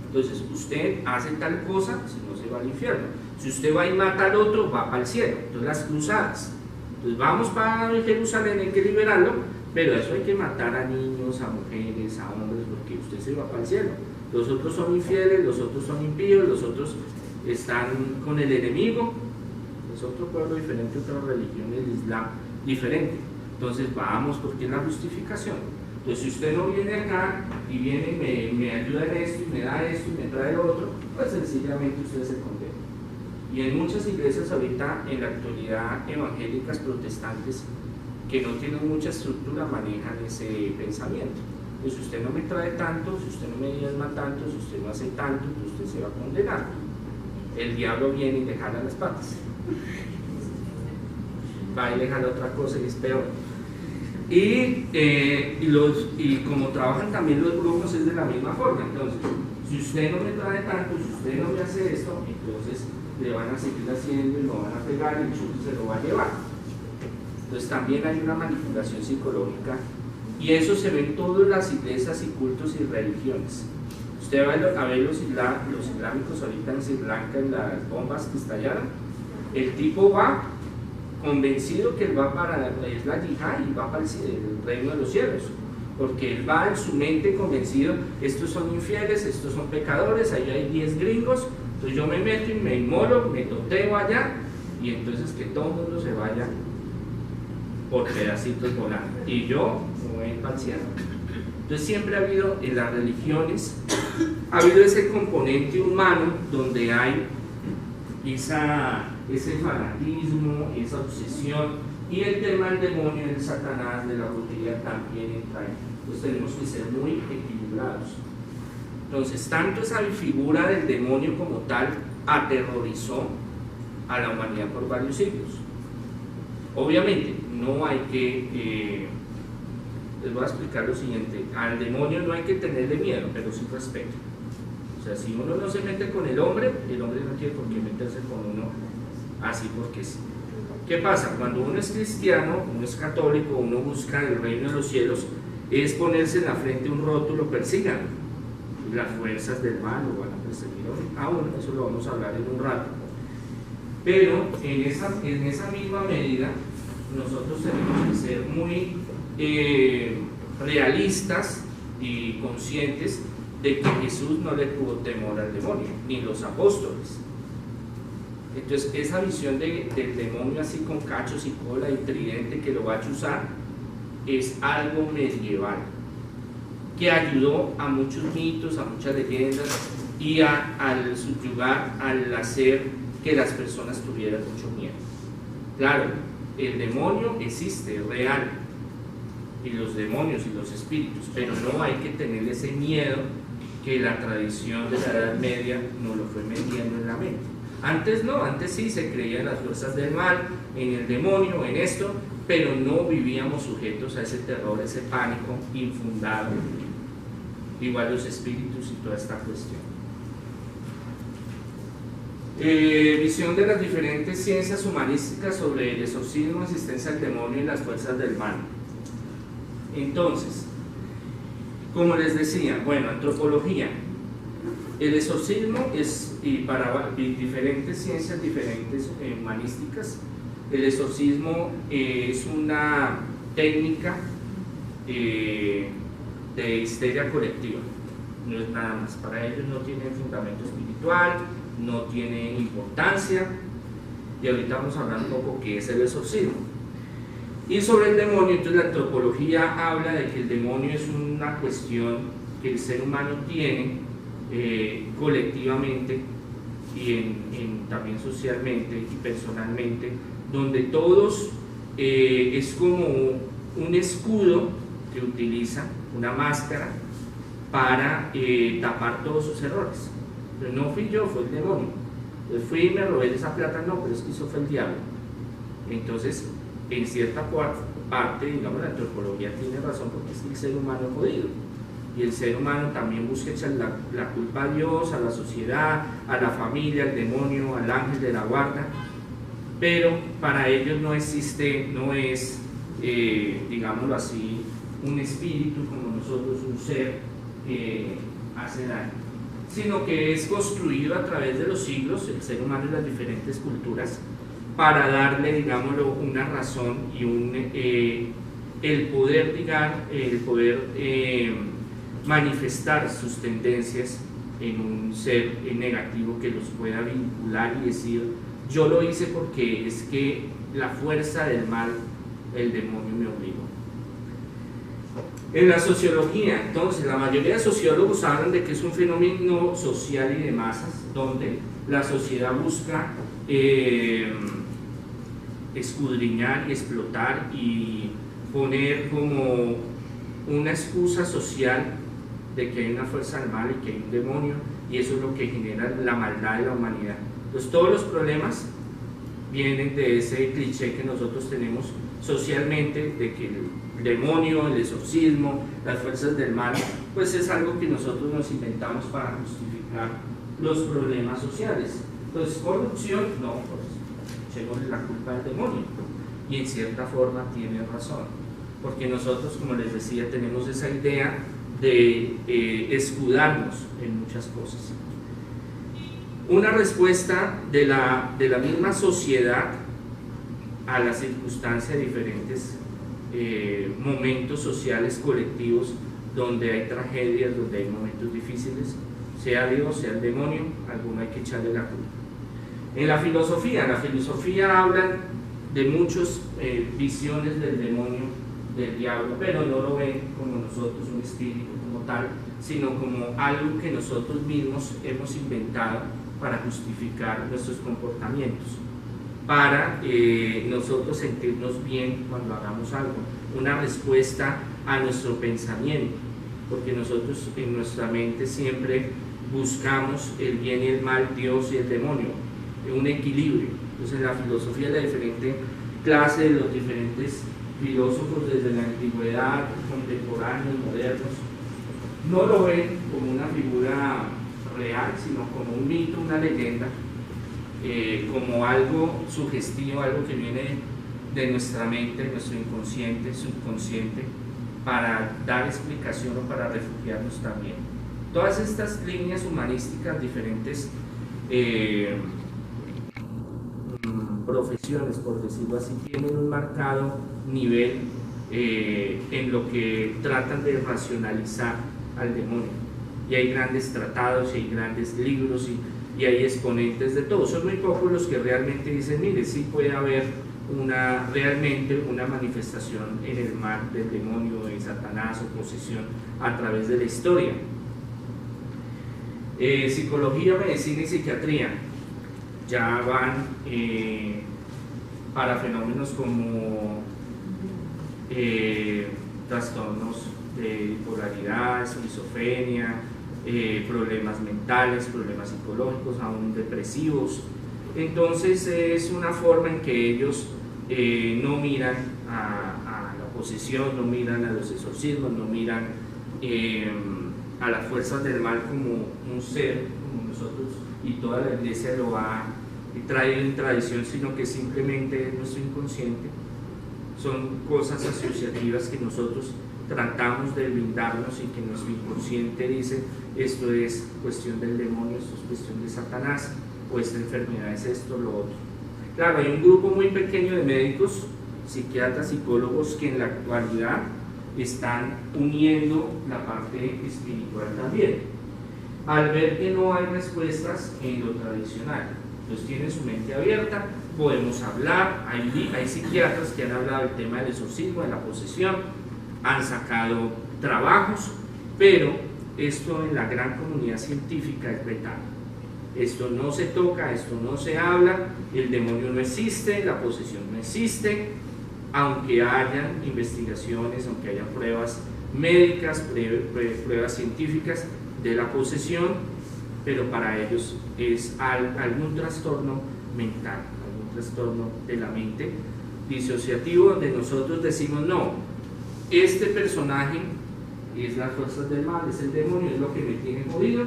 Entonces usted hace tal cosa, si no se va al infierno. Si usted va y mata al otro, va para el cielo. Entonces las cruzadas, entonces vamos para Jerusalén, hay que liberarlo, pero eso hay que matar a niños, a mujeres, a hombres, porque usted se va para el cielo. Los otros son infieles, los otros son impíos, los otros están con el enemigo, es otro pueblo diferente, otra religión, el Islam diferente. Entonces vamos, porque es la justificación. Entonces si usted no viene acá y viene y me ayuda en esto, y me da esto, y me trae lo otro, pues sencillamente usted se condena. Y en muchas iglesias ahorita, en la actualidad, evangélicas protestantes, que no tienen mucha estructura, manejan ese pensamiento. Pues si usted no me trae tanto, si usted no me diezma tanto, si usted no hace tanto, pues usted se va a condenar. El diablo viene y le jala las patas, va y le jala otra cosa y es peor. Y como trabajan también los grupos, es de la misma forma. Entonces si usted no me trae tanto, si usted no me hace esto, entonces le van a seguir haciendo y lo van a pegar y el chulo se lo va a llevar. Entonces también hay una manipulación psicológica, y eso se ve en todas las iglesias y cultos y religiones. Usted va a ver los islámicos ahorita en Sri Lanka, en las bombas que estallaron. El tipo va convencido que él va para la isla Yihad y va para el reino de los cielos, porque él va en su mente convencido, estos son infieles, estos son pecadores, ahí hay 10 gringos, entonces yo me meto y me inmolo, me toteo allá, y entonces que todo el mundo se vaya por pedacitos volando, y yo me voy para el cielo. Entonces siempre ha habido en las religiones, ha habido ese componente humano donde hay ese fanatismo, esa obsesión, y el tema del demonio, del Satanás, de la brujería también entra ahí. Entonces tenemos que ser muy equilibrados. Entonces, tanto esa figura del demonio como tal aterrorizó a la humanidad por varios siglos. Obviamente, no hay que, les voy a explicar lo siguiente, al demonio no hay que tenerle miedo, pero sí respeto. O sea, si uno no se mete con el hombre no tiene por qué meterse con uno así porque sí. ¿Qué pasa? Cuando uno es cristiano, uno es católico, uno busca el reino de los cielos, es ponerse en la frente un rótulo, persigan. Las fuerzas del mal lo van a perseguir a uno, eso lo vamos a hablar en un rato. Pero en esa misma medida, nosotros tenemos que ser muy realistas y conscientes de que Jesús no le tuvo temor al demonio, ni los apóstoles. Entonces, esa visión del demonio así con cachos y cola y tridente que lo va a chuzar es algo medieval que ayudó a muchos mitos, a muchas leyendas y al subyugar, al hacer que las personas tuvieran mucho miedo. Claro, el demonio existe, es real, y los demonios y los espíritus, pero no hay que tener ese miedo que la tradición de la Edad Media nos lo fue metiendo en la mente. Antes no, antes sí se creía en las fuerzas del mal, en el demonio, en esto, pero no vivíamos sujetos a ese terror, ese pánico infundado, igual los espíritus y toda esta cuestión. Visión de las diferentes ciencias humanísticas sobre el exorcismo, existencia del demonio y las fuerzas del mal. Entonces, como les decía, bueno, antropología. El exorcismo es, y para diferentes ciencias, diferentes humanísticas, el exorcismo es una técnica de histeria colectiva, no es nada más. Para ellos no tiene fundamento espiritual, no tiene importancia, y ahorita vamos a hablar un poco qué es el exorcismo. Y sobre el demonio, entonces la antropología habla de que el demonio es una cuestión que el ser humano tiene colectivamente y también socialmente y personalmente, donde todos es como un escudo que utiliza, una máscara para tapar todos sus errores. Pero no fui yo, fue el demonio. Entonces fui y me robé esa plata, no, pero es que eso fue el diablo. Entonces, en cierta parte, digamos, la antropología tiene razón, porque es que el ser humano es jodido. Y el ser humano también busca echar la culpa a Dios, a la sociedad, a la familia, al demonio, al ángel de la guarda, pero para ellos no existe, no es, digámoslo así, un espíritu como nosotros, un ser que hace daño, sino que es construido a través de los siglos, el ser humano y las diferentes culturas, para darle, digámoslo, una razón y el poder manifestar sus tendencias en un ser negativo que los pueda vincular y decir, yo lo hice porque es que la fuerza del mal, el demonio me obligó. En la sociología, entonces, la mayoría de sociólogos hablan de que es un fenómeno social y de masas, donde la sociedad busca escudriñar y explotar y poner como una excusa social de que hay una fuerza del mal y que hay un demonio, y eso es lo que genera la maldad de la humanidad. Entonces todos los problemas vienen de ese cliché que nosotros tenemos socialmente, de que el demonio, el exorcismo, las fuerzas del mal, pues es algo que nosotros nos inventamos para justificar los problemas sociales. Entonces, corrupción, no, pues echémosle la culpa al demonio, y en cierta forma tiene razón, porque nosotros, como les decía, tenemos esa idea de escudarnos en muchas cosas. Una respuesta de la misma sociedad a las circunstancias de diferentes momentos sociales colectivos, donde hay tragedias, donde hay momentos difíciles, sea Dios, sea el demonio, alguno hay que echarle la culpa. En la filosofía hablan de muchas visiones del demonio, del diablo, pero no lo ven como nosotros, un espíritu como tal, sino como algo que nosotros mismos hemos inventado para justificar nuestros comportamientos, para nosotros sentirnos bien cuando hagamos algo, una respuesta a nuestro pensamiento, porque nosotros en nuestra mente siempre buscamos el bien y el mal, Dios y el demonio, un equilibrio. Entonces en la filosofía, la diferente clase de los diferentes filósofos desde la antigüedad, contemporáneos, modernos, no lo ven como una figura real, sino como un mito, una leyenda, como algo sugestivo, algo que viene de nuestra mente, nuestro inconsciente, subconsciente, para dar explicación o para refugiarnos también. Todas estas líneas humanísticas, diferentes profesiones, por decirlo así, tienen un marcado nivel en lo que tratan de racionalizar al demonio. Y hay grandes tratados, y hay grandes libros, y hay exponentes de todo. Son muy pocos los que realmente dicen, mire, sí puede haber realmente una manifestación en el mal del demonio, de Satanás o posesión a través de la historia. Psicología, medicina y psiquiatría ya van para fenómenos como trastornos de bipolaridad, esquizofrenia, problemas mentales, problemas psicológicos, aún depresivos. Entonces es una forma en que ellos no miran a la posesión, no miran a los exorcismos, no miran a las fuerzas del mal como un ser, como nosotros y toda la iglesia lo ha traído en tradición, sino que simplemente es nuestro inconsciente. Son cosas asociativas que nosotros tratamos de blindarnos y que nuestro inconsciente dice, esto es cuestión del demonio, esto es cuestión de Satanás, o esta enfermedad es esto, lo otro. Claro, hay un grupo muy pequeño de médicos, psiquiatras, psicólogos que en la actualidad están uniendo la parte espiritual también, al ver que no hay respuestas en lo tradicional. Entonces tienen su mente abierta, podemos hablar, hay psiquiatras que han hablado del tema del exorcismo, de la posesión, han sacado trabajos, pero esto en la gran comunidad científica es vetado. Esto no se toca, esto no se habla, el demonio no existe, la posesión no existe, aunque hayan investigaciones, aunque hayan pruebas médicas, pruebas científicas de la posesión, pero para ellos es algún trastorno mental, algún trastorno de la mente disociativo, donde nosotros decimos, no, este personaje es las fuerzas del mal, es el demonio, es lo que me tiene jodido,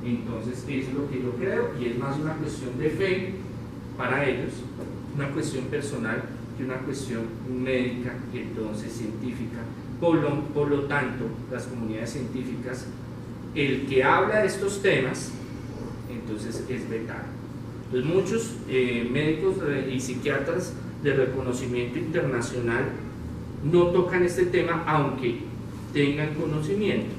entonces eso es lo que yo creo, y es más una cuestión de fe para ellos, una cuestión personal que una cuestión médica y entonces científica. Por lo tanto, las comunidades científicas, el que habla de estos temas, entonces es vetado. Entonces muchos médicos y psiquiatras de reconocimiento internacional no tocan este tema, aunque tengan conocimiento,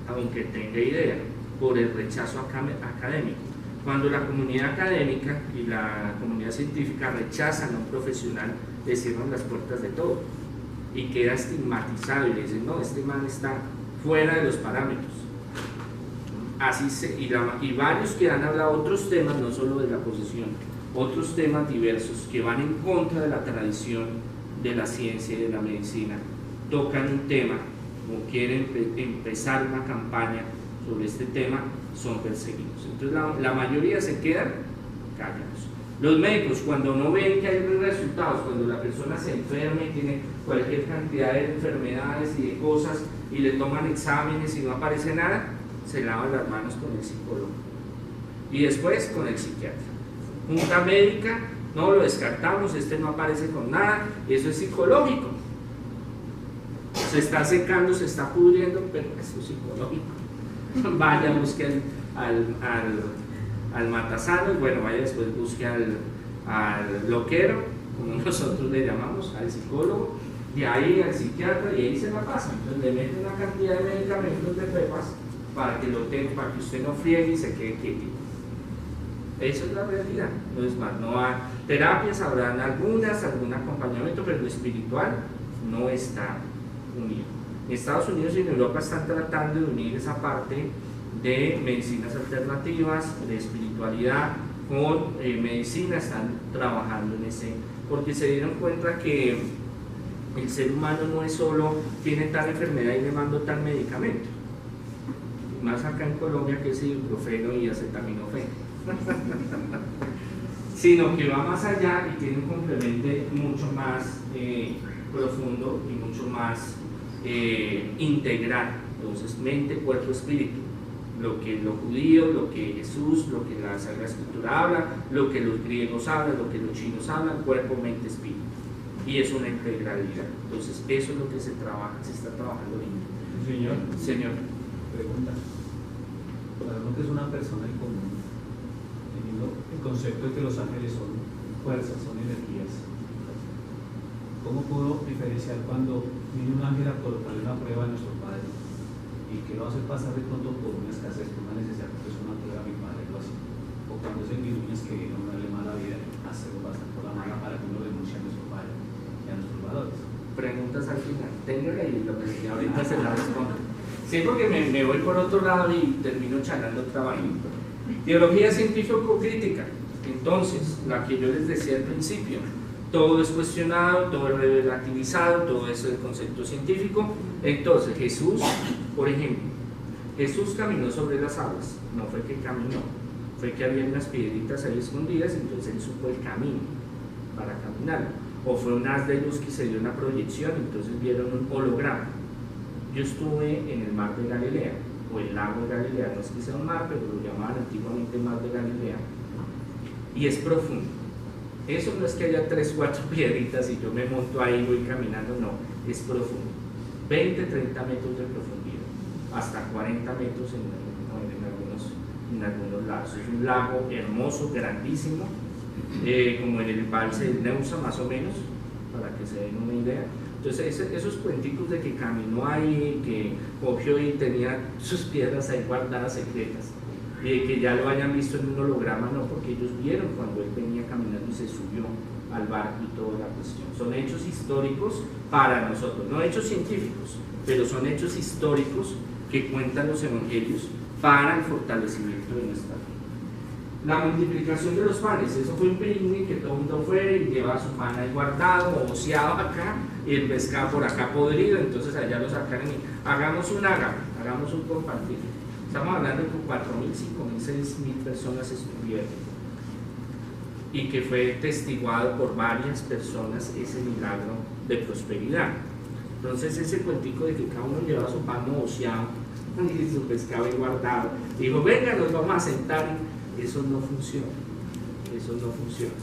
aunque tenga idea, por el rechazo académico. Cuando la comunidad académica y la comunidad científica rechazan a un profesional, le cierran las puertas de todo y queda estigmatizado y le dicen, no, este man está fuera de los parámetros. Y varios que han hablado otros temas, no solo de la posesión, otros temas diversos que van en contra de la tradición de la ciencia y de la medicina, tocan un tema o quieren empezar una campaña sobre este tema, son perseguidos. Entonces la mayoría se quedan callados. Los médicos, cuando no ven que hay resultados, cuando la persona se enferma y tiene cualquier cantidad de enfermedades y de cosas y le toman exámenes y no aparece nada, se lavan las manos con el psicólogo y después con el psiquiatra. Junta médica, no lo descartamos, este no aparece con nada, eso es psicológico. Se está secando, se está pudriendo, pero eso es psicológico. Vaya, busque al matasano, y bueno, vaya después busque al loquero, como nosotros le llamamos, al psicólogo, de ahí al psiquiatra, y ahí se la pasa. Entonces le meten una cantidad de medicamentos, de pepas, para que usted no friegue y se quede quieto. Esa es la realidad, no es más. No hay terapias, habrán algunas, algún acompañamiento, pero lo espiritual no está unido. En Estados Unidos y en Europa están tratando de unir esa parte de medicinas alternativas, de espiritualidad, con medicina, están trabajando en ese, porque se dieron cuenta que el ser humano no es solo tiene tal enfermedad y le mando tal medicamento, más acá en Colombia que es ibuprofeno y acetaminofeno, sino que va más allá y tiene un complemento mucho más profundo y mucho más integral. Entonces, mente, cuerpo, espíritu. Lo que los judíos, lo que Jesús, lo que la Sagrada Escritura habla, lo que los griegos hablan, lo que los chinos hablan, cuerpo, mente, espíritu. Y es una integralidad. Entonces, eso es lo que se trabaja, se está trabajando ahorita. Señor. Pregunta. Para uno que es una persona en común, teniendo el concepto de que los ángeles son fuerzas, son energías, ¿cómo pudo diferenciar cuando viene un ángel a colocarle una prueba a nuestro Padre y que lo hace pasar de pronto por una escasez, por una necesidad, porque es una prueba a mi Padre, algo así? O cuando es el virus que viene a darle mala vida, hacerlo pasar por la mala para que uno renuncie a nuestro Padre y a nuestros valores. Preguntas al final. Téngale ahí lo que ahorita se la respondo. Sí, porque me voy por otro lado y termino charlando trabajo. Teología científico-crítica. Entonces, la que yo les decía al principio, todo es cuestionado, todo es relativizado, todo es el concepto científico. Entonces, Jesús, por ejemplo, Jesús caminó sobre las aguas, no fue que caminó, fue que había unas piedritas ahí escondidas, entonces él supo el camino para caminar. O fue un haz de luz que se dio una proyección, entonces vieron un holograma. Yo estuve en el mar de Galilea, o el lago de Galilea, no es que sea un mar, pero lo llamaban antiguamente mar de Galilea, y es profundo. Eso no es que haya 3 o 4 piedritas y yo me monto ahí y voy caminando, no, es profundo. 20, 30 metros de profundidad, hasta 40 metros en algunos lados. Es un lago hermoso, grandísimo, como en el embalse del Neusa más o menos, para que se den una idea. Entonces esos cuenticos de que caminó ahí, que cogió y tenía sus piedras ahí guardadas secretas, y de que ya lo hayan visto en un holograma, no, porque ellos vieron cuando él venía caminando y se subió al barco y toda la cuestión. Son hechos históricos para nosotros, no hechos científicos, pero son hechos históricos que cuentan los evangelios para el fortalecimiento de nuestra fe. La multiplicación de los panes, eso fue un picnic que todo el mundo fue y lleva su pan ahí guardado, oceado acá, y el pescado por acá podrido, entonces allá lo sacaron y hagamos un ágape, hagamos un compartir. Estamos hablando de que 4.000, 5.000, 6.000 personas estuvieron y que fue testiguado por varias personas ese milagro de prosperidad. Entonces ese cuentico de que cada uno lleva su pan oceado y su pescado ahí guardado, dijo, venga, nos vamos a sentar. Eso no funciona, eso no funciona.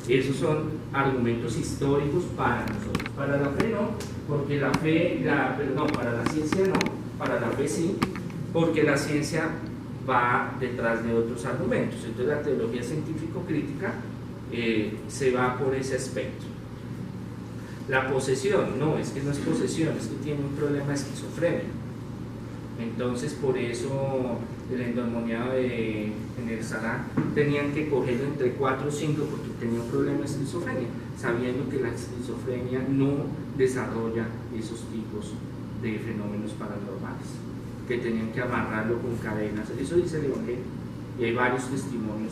Esos son argumentos históricos para nosotros. Para la fe no, porque la fe, para la ciencia no, para la fe sí, porque la ciencia va detrás de otros argumentos. Entonces la teología científico-crítica se va por ese aspecto. La posesión, no, es que no es posesión, es que tiene un problema de esquizofrenia. Entonces por eso el endemoniado en el Sará tenían que cogerlo entre 4 o 5 porque tenía un problema de esquizofrenia, sabiendo que la esquizofrenia no desarrolla esos tipos de fenómenos paranormales, que tenían que amarrarlo con cadenas. Eso dice el Evangelio, y hay varios testimonios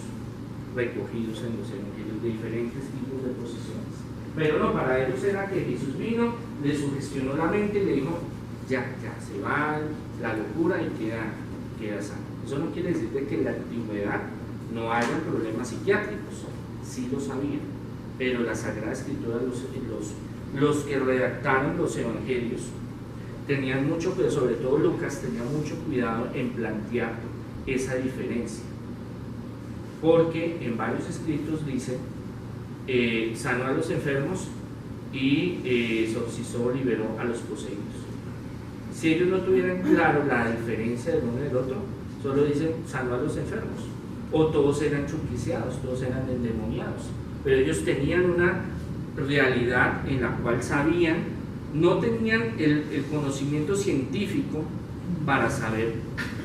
recogidos en los evangelios de diferentes tipos de posesiones. Pero no, para ellos era que Jesús vino, le sugestionó la mente y le dijo, ya, se va la locura y queda sano. Eso no quiere decir de que en la antigüedad no haya problemas psiquiátricos, sí lo sabían, pero la Sagrada Escritura, los que redactaron los evangelios, tenían mucho, pero sobre todo Lucas tenía mucho cuidado en plantear esa diferencia, porque en varios escritos dice, sanó a los enfermos y exorcizó, liberó a los poseídos. Si ellos no tuvieran claro la diferencia del uno y del otro, solo dicen sanó a los enfermos, o todos eran chuquiciados, todos eran endemoniados, pero ellos tenían una realidad en la cual sabían, no tenían el conocimiento científico para saber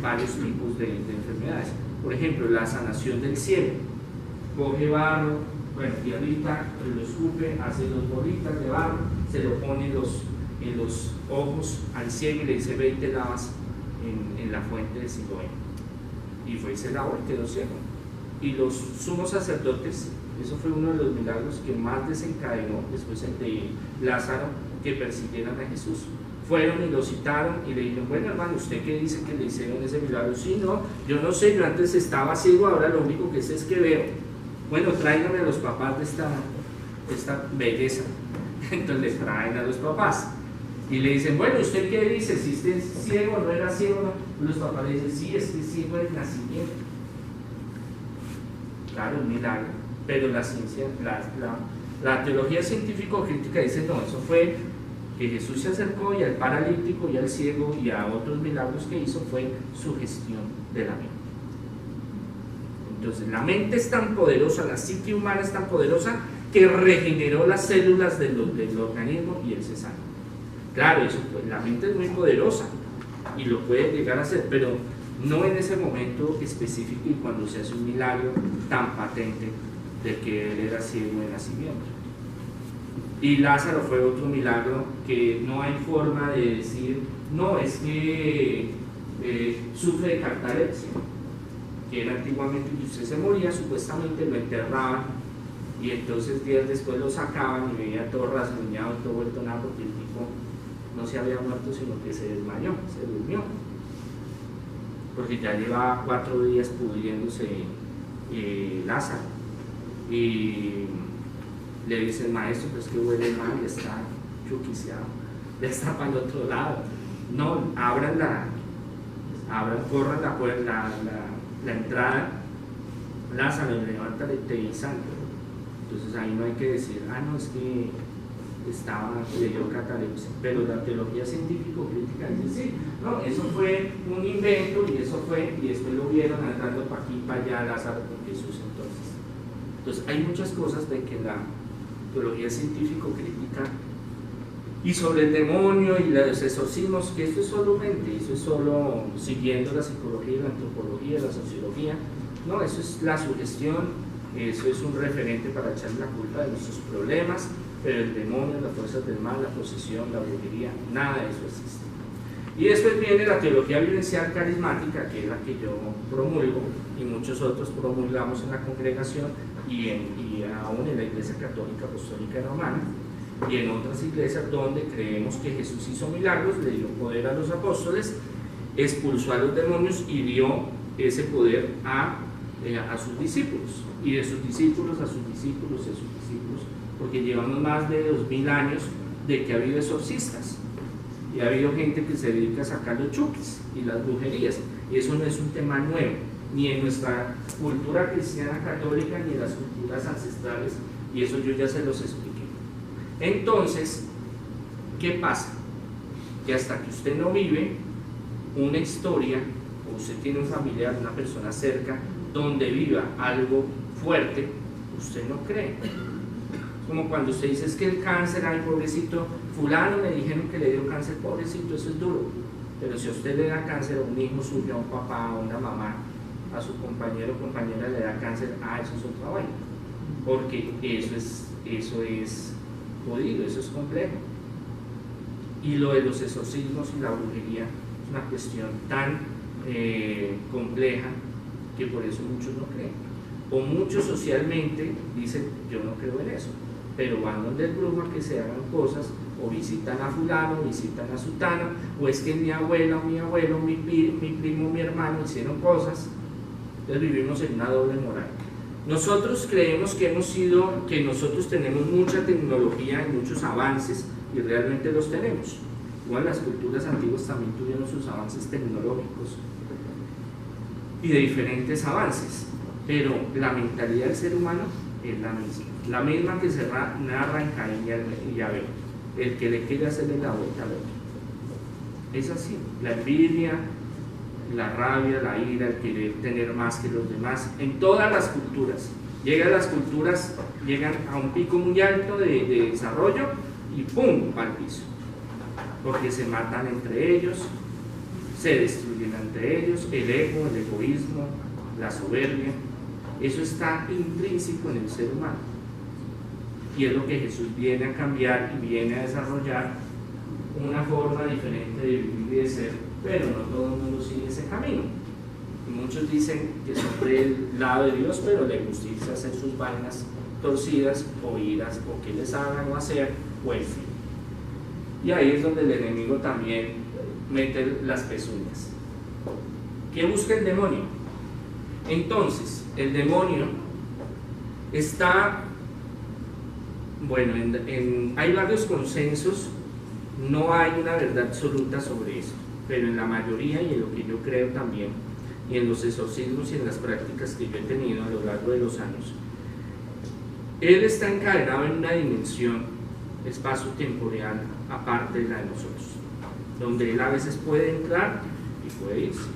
varios tipos de enfermedades. Por ejemplo, la sanación del ciego, coge barro, tierrita, lo escupe, hace 2 bolitas de barro, se lo pone en los ojos al ciego y le dice, ve y te lavas en la fuente de Siloé. y fue y se lavó y quedó ciego. Y los sumos sacerdotes, eso fue uno de los milagros que más desencadenó después de Lázaro, que persiguieran a Jesús. Fueron y lo citaron y le dijeron: bueno, hermano, ¿usted qué dice que le hicieron ese milagro? Sí, no, yo no sé, yo antes estaba ciego, ahora lo único que sé es que veo. Bueno, tráiganme a los papás de esta belleza. Entonces le traen a los papás y le dicen: bueno, ¿usted qué dice? Si usted es ciego, no era ciego, no. Los papás le dicen: sí, es que es ciego del nacimiento. Claro, un milagro, pero la ciencia, la teología científico-crítica dice: no, eso fue que Jesús se acercó y al paralítico y al ciego y a otros milagros que hizo fue sugestión de la mente. Entonces la mente es tan poderosa, la psique humana es tan poderosa que regeneró las células del organismo y él se sana. Claro, eso, pues, la mente es muy poderosa y lo puede llegar a hacer, pero no en ese momento específico y cuando se hace un milagro tan patente de que él era ciego de nacimiento. Y Lázaro fue otro milagro que no hay forma de decir: no, es que sufre de catalepsia, que era antiguamente que usted se moría, supuestamente lo enterraban y entonces días después lo sacaban y veía todo rasguñado, todo vuelto nada, porque el tipo no se había muerto, sino que se desmayó, se durmió, porque ya llevaba 4 días pudriéndose Lázaro. Y le dice el maestro: pues que huele mal, está chuquiciado, ya está para el otro lado. No, corran la entrada, Lázaro, levántale, y santo. Entonces ahí no hay que decir: ah, no, es que le dio catalepsia. Pero la teología científico-crítica dice: sí, no, eso fue un invento y después lo vieron andando para aquí y para allá Lázaro con Jesús. Entonces hay muchas cosas de que la teología científico-crítica, y sobre el demonio y los exorcismos, que esto es solo mente, eso es solo siguiendo la psicología, la antropología, la sociología. No, eso es la sugestión, eso es un referente para echarle la culpa de nuestros problemas, pero el demonio, las fuerzas del mal, la posesión, la brujería, nada de eso existe. Y después viene la teología vivencial carismática, que es la que yo promulgo y muchos otros promulgamos en la congregación y aún en la Iglesia Católica Apostólica y Romana y en otras iglesias donde creemos que Jesús hizo milagros, le dio poder a los apóstoles, expulsó a los demonios y dio ese poder a sus discípulos, y de sus discípulos a sus discípulos, a sus discípulos, porque llevamos más de 2000 años de que ha habido exorcistas y ha habido gente que se dedica a sacar los chuquis y las brujerías, y eso no es un tema nuevo, ni en nuestra cultura cristiana católica, ni en las culturas ancestrales, y eso yo ya se los expliqué. Entonces, ¿qué pasa? Que hasta que usted no vive una historia, o usted tiene un familiar, una persona cerca, donde viva algo fuerte, usted no cree. Como cuando usted dice: es que el cáncer, ay, pobrecito, fulano me dijeron que le dio cáncer, pobrecito, eso es duro. Pero si a usted le da cáncer a un hijo suyo, a un papá, a una mamá, a su compañero o compañera le da cáncer, eso es otra vaina, porque eso es jodido, eso es complejo. Y lo de los exorcismos y la brujería es una cuestión tan compleja que por eso muchos no creen, o muchos socialmente dicen: yo no creo en eso, pero van donde el brujo a que se hagan cosas, o visitan a fulano, visitan a sutano, o es que mi abuela o mi abuelo, mi primo, mi hermano hicieron cosas. Entonces vivimos en una doble moral. Nosotros creemos que nosotros tenemos mucha tecnología y muchos avances, y realmente los tenemos. Igual las culturas antiguas también tuvieron sus avances tecnológicos y de diferentes avances, pero la mentalidad del ser humano es la misma que se narra en Caín y Abel, el que le quiere hacerle la vuelta al otro. Es así, la envidia, la rabia, la ira, el querer tener más que los demás, en todas las culturas. Las culturas llegan a un pico muy alto de desarrollo y ¡pum!, para el piso, porque se matan entre ellos, se destruyen entre ellos, el ego, el egoísmo, la soberbia, eso está intrínseco en el ser humano, y es lo que Jesús viene a cambiar y viene a desarrollar una forma diferente de vivir y de ser, pero no todo el mundo sigue ese camino. Y muchos dicen que son del lado de Dios, pero les gusta irse a hacer sus vainas torcidas o iras o que les hagan o hacer o en fin. Y ahí es donde el enemigo también mete las pezuñas. ¿Qué busca el demonio? Entonces, el demonio está, bueno, hay varios consensos, no hay una verdad absoluta sobre eso, pero en la mayoría y en lo que yo creo también, y en los exorcismos y en las prácticas que yo he tenido a lo largo de los años, él está encadenado en una dimensión espacio-temporal aparte de la de nosotros, donde él a veces puede entrar y puede irse.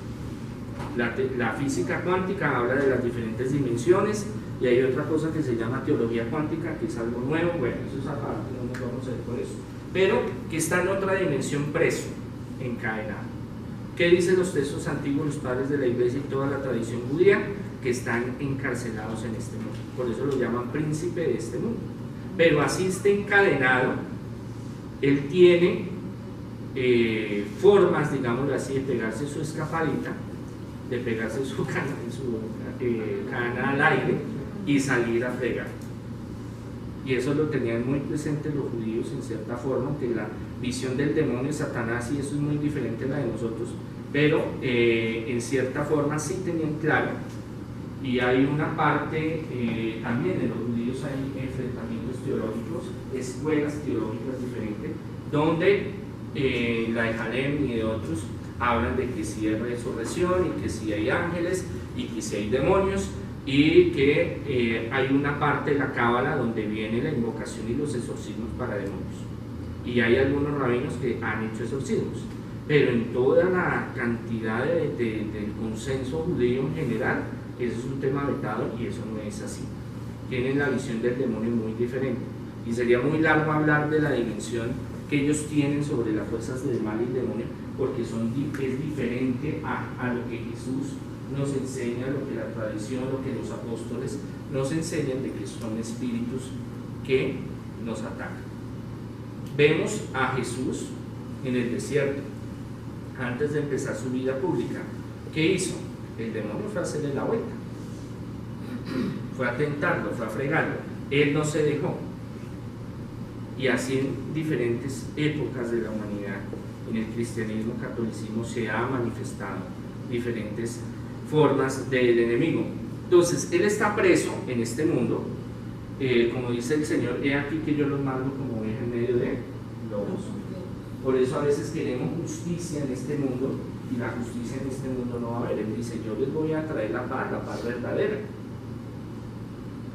La física cuántica habla de las diferentes dimensiones y hay otra cosa que se llama teología cuántica, que es algo nuevo, bueno, eso es aparte, no nos vamos a ir por eso, pero que está en otra dimensión preso, encadenado. ¿Qué dicen los textos antiguos, los padres de la iglesia y toda la tradición judía? Que están encarcelados en este mundo, por eso lo llaman príncipe de este mundo, pero así está encadenado, él tiene formas, digámoslo así, de pegarse su escapadita, de pegarse su cana al aire y salir a fregar. Y eso lo tenían muy presente los judíos en cierta forma, que la visión del demonio, Satanás, y eso es muy diferente a la de nosotros, pero en cierta forma sí tenían claro. Y hay una parte, también en los judíos hay enfrentamientos teológicos, escuelas teológicas diferentes, donde la de Jalem y de otros hablan de que sí hay resurrección y que sí hay ángeles y que sí hay demonios y que hay una parte de la cábala donde viene la invocación y los exorcismos para demonios. Y hay algunos rabinos que han hecho exorcismos, pero en toda la cantidad del consenso judío en general, eso es un tema vetado y eso no es así. Tienen la visión del demonio muy diferente y sería muy largo hablar de la dimensión que ellos tienen sobre las fuerzas del mal y el demonio, porque es diferente a lo que Jesús nos enseña, lo que la tradición, lo que los apóstoles nos enseñan de que son espíritus que nos atacan. Vemos a Jesús en el desierto, antes de empezar su vida pública. ¿Qué hizo? El demonio fue a hacerle la vuelta, fue a tentarlo, fue a fregarlo. Él no se dejó. Y así en diferentes épocas de la humanidad, en el cristianismo, catolicismo, se ha manifestado diferentes formas del enemigo. Entonces, él está preso en este mundo, como dice el Señor, he aquí que yo los mando como ovejas en medio de lobos. Por eso a veces queremos justicia en este mundo, y la justicia en este mundo no va a haber. Él dice, yo les voy a traer la paz verdadera.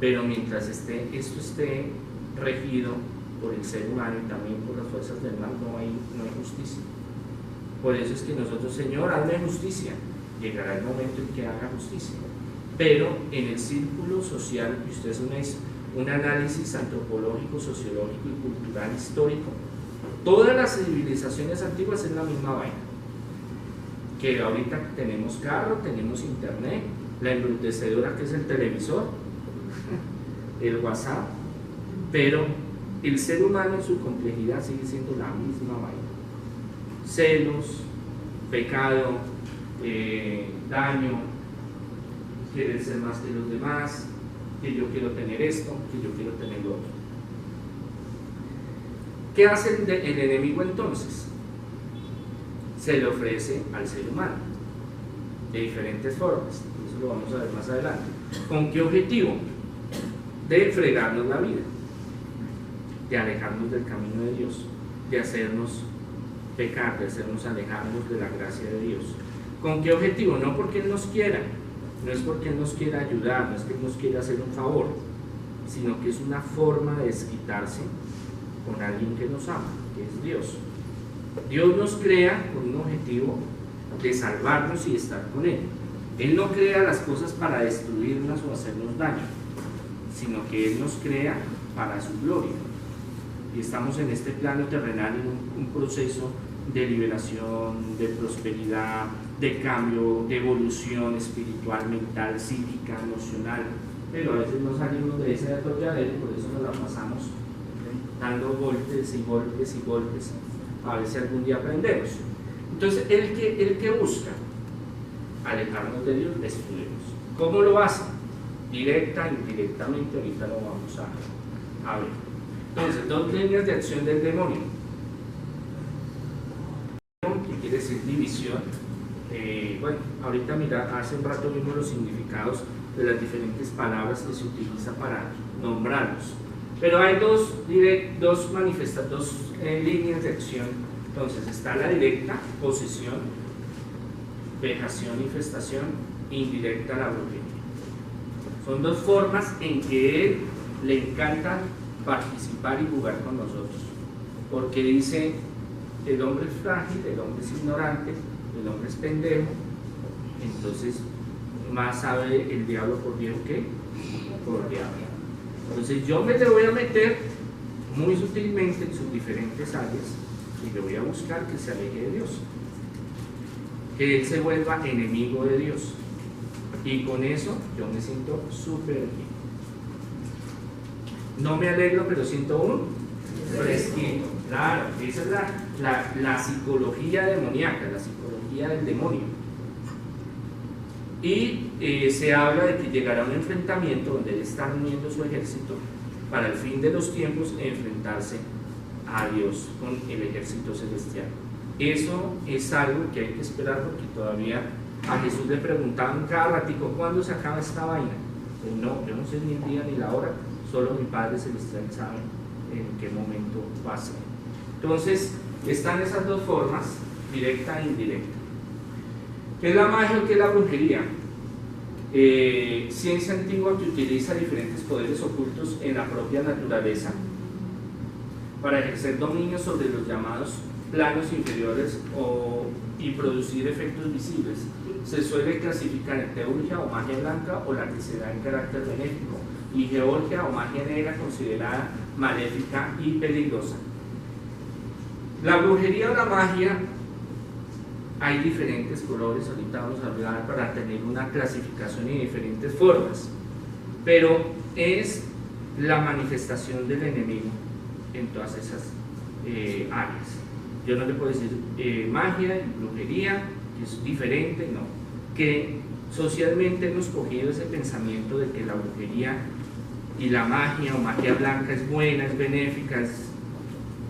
Pero mientras esto esté regido por el ser humano y también por las fuerzas del mal, no hay justicia. Por eso es que nosotros, Señor, hazme justicia. Llegará el momento en que haga justicia. Pero en el círculo social, y usted hace un análisis antropológico, sociológico y cultural histórico, todas las civilizaciones antiguas es la misma vaina. Que ahorita tenemos carro, tenemos internet, la embrutecedora que es el televisor, el WhatsApp, pero el ser humano en su complejidad sigue siendo la misma vaina. Celos, pecado, daño, querer ser más que los demás, que yo quiero tener esto, que yo quiero tener lo otro. ¿Qué hace el enemigo entonces? Se le ofrece al ser humano de diferentes formas, eso lo vamos a ver más adelante. ¿Con qué objetivo? De fregarnos la vida, de alejarnos del camino de Dios, de hacernos pecar, de hacernos alejarnos de la gracia de Dios. ¿Con qué objetivo? No porque Él nos quiera, no es porque Él nos quiera ayudar, no es que Él nos quiera hacer un favor, sino que es una forma de desquitarse con alguien que nos ama, que es Dios. Dios nos crea con un objetivo de salvarnos y estar con Él. Él no crea las cosas para destruirnos o hacernos daño, sino que Él nos crea para su gloria. Y estamos en este plano terrenal en un proceso de liberación, de prosperidad, de cambio, de evolución espiritual, mental, psíquica, emocional, pero a veces no salimos de ese atolladero y por eso nos la pasamos dando golpes y golpes y golpes, a ver si algún día aprendemos. Entonces, ¿el que busca? alejarnos de Dios, destruirnos. ¿Cómo lo hacen? Directa, indirectamente, ahorita lo vamos a ver. Entonces, dos líneas de acción del demonio. Que quiere decir división. Bueno, ahorita mira, hace un rato vimos los significados de las diferentes palabras que se utilizan para nombrarlos. Pero hay dos líneas de acción. Entonces, está la directa, posesión, vejación, infestación, indirecta, la brujería. Son dos formas en que él le encanta participar y jugar con nosotros. Porque dice, el hombre es frágil, el hombre es ignorante, el hombre es pendejo, entonces más sabe el diablo por viejo que por diablo. Entonces yo me le voy a meter muy sutilmente en sus diferentes áreas y le voy a buscar que se aleje de Dios, que él se vuelva enemigo de Dios, y con eso yo me siento súper bien. No me alegro, pero siento un fresquito. Claro, esa es la psicología demoníaca, la psicología del demonio. Y se habla de que llegará un enfrentamiento donde él está uniendo su ejército para el fin de los tiempos enfrentarse a Dios con el ejército celestial. Eso es algo que hay que esperar, porque todavía a Jesús le preguntaban cada ratico, ¿cuándo se acaba esta vaina? Pues no, yo no sé ni el día ni la hora, solo mi Padre Celestial sabe en qué momento va a ser. Entonces, están esas dos formas, directa e indirecta. ¿Qué es la magia o qué es la brujería? Ciencia antigua que utiliza diferentes poderes ocultos en la propia naturaleza para ejercer dominio sobre los llamados planos inferiores y producir efectos visibles. Se suele clasificar en teurgia o magia blanca, o la que se da en carácter benéfico, y georgia o magia negra, considerada maléfica y peligrosa. La brujería o la magia, hay diferentes colores, ahorita vamos a hablar para tener una clasificación y diferentes formas, pero es la manifestación del enemigo en todas esas áreas. Yo no le puedo decir magia y brujería, que es diferente, no. Que socialmente hemos cogido ese pensamiento de que la brujería y la magia o magia blanca es buena, es benéfica,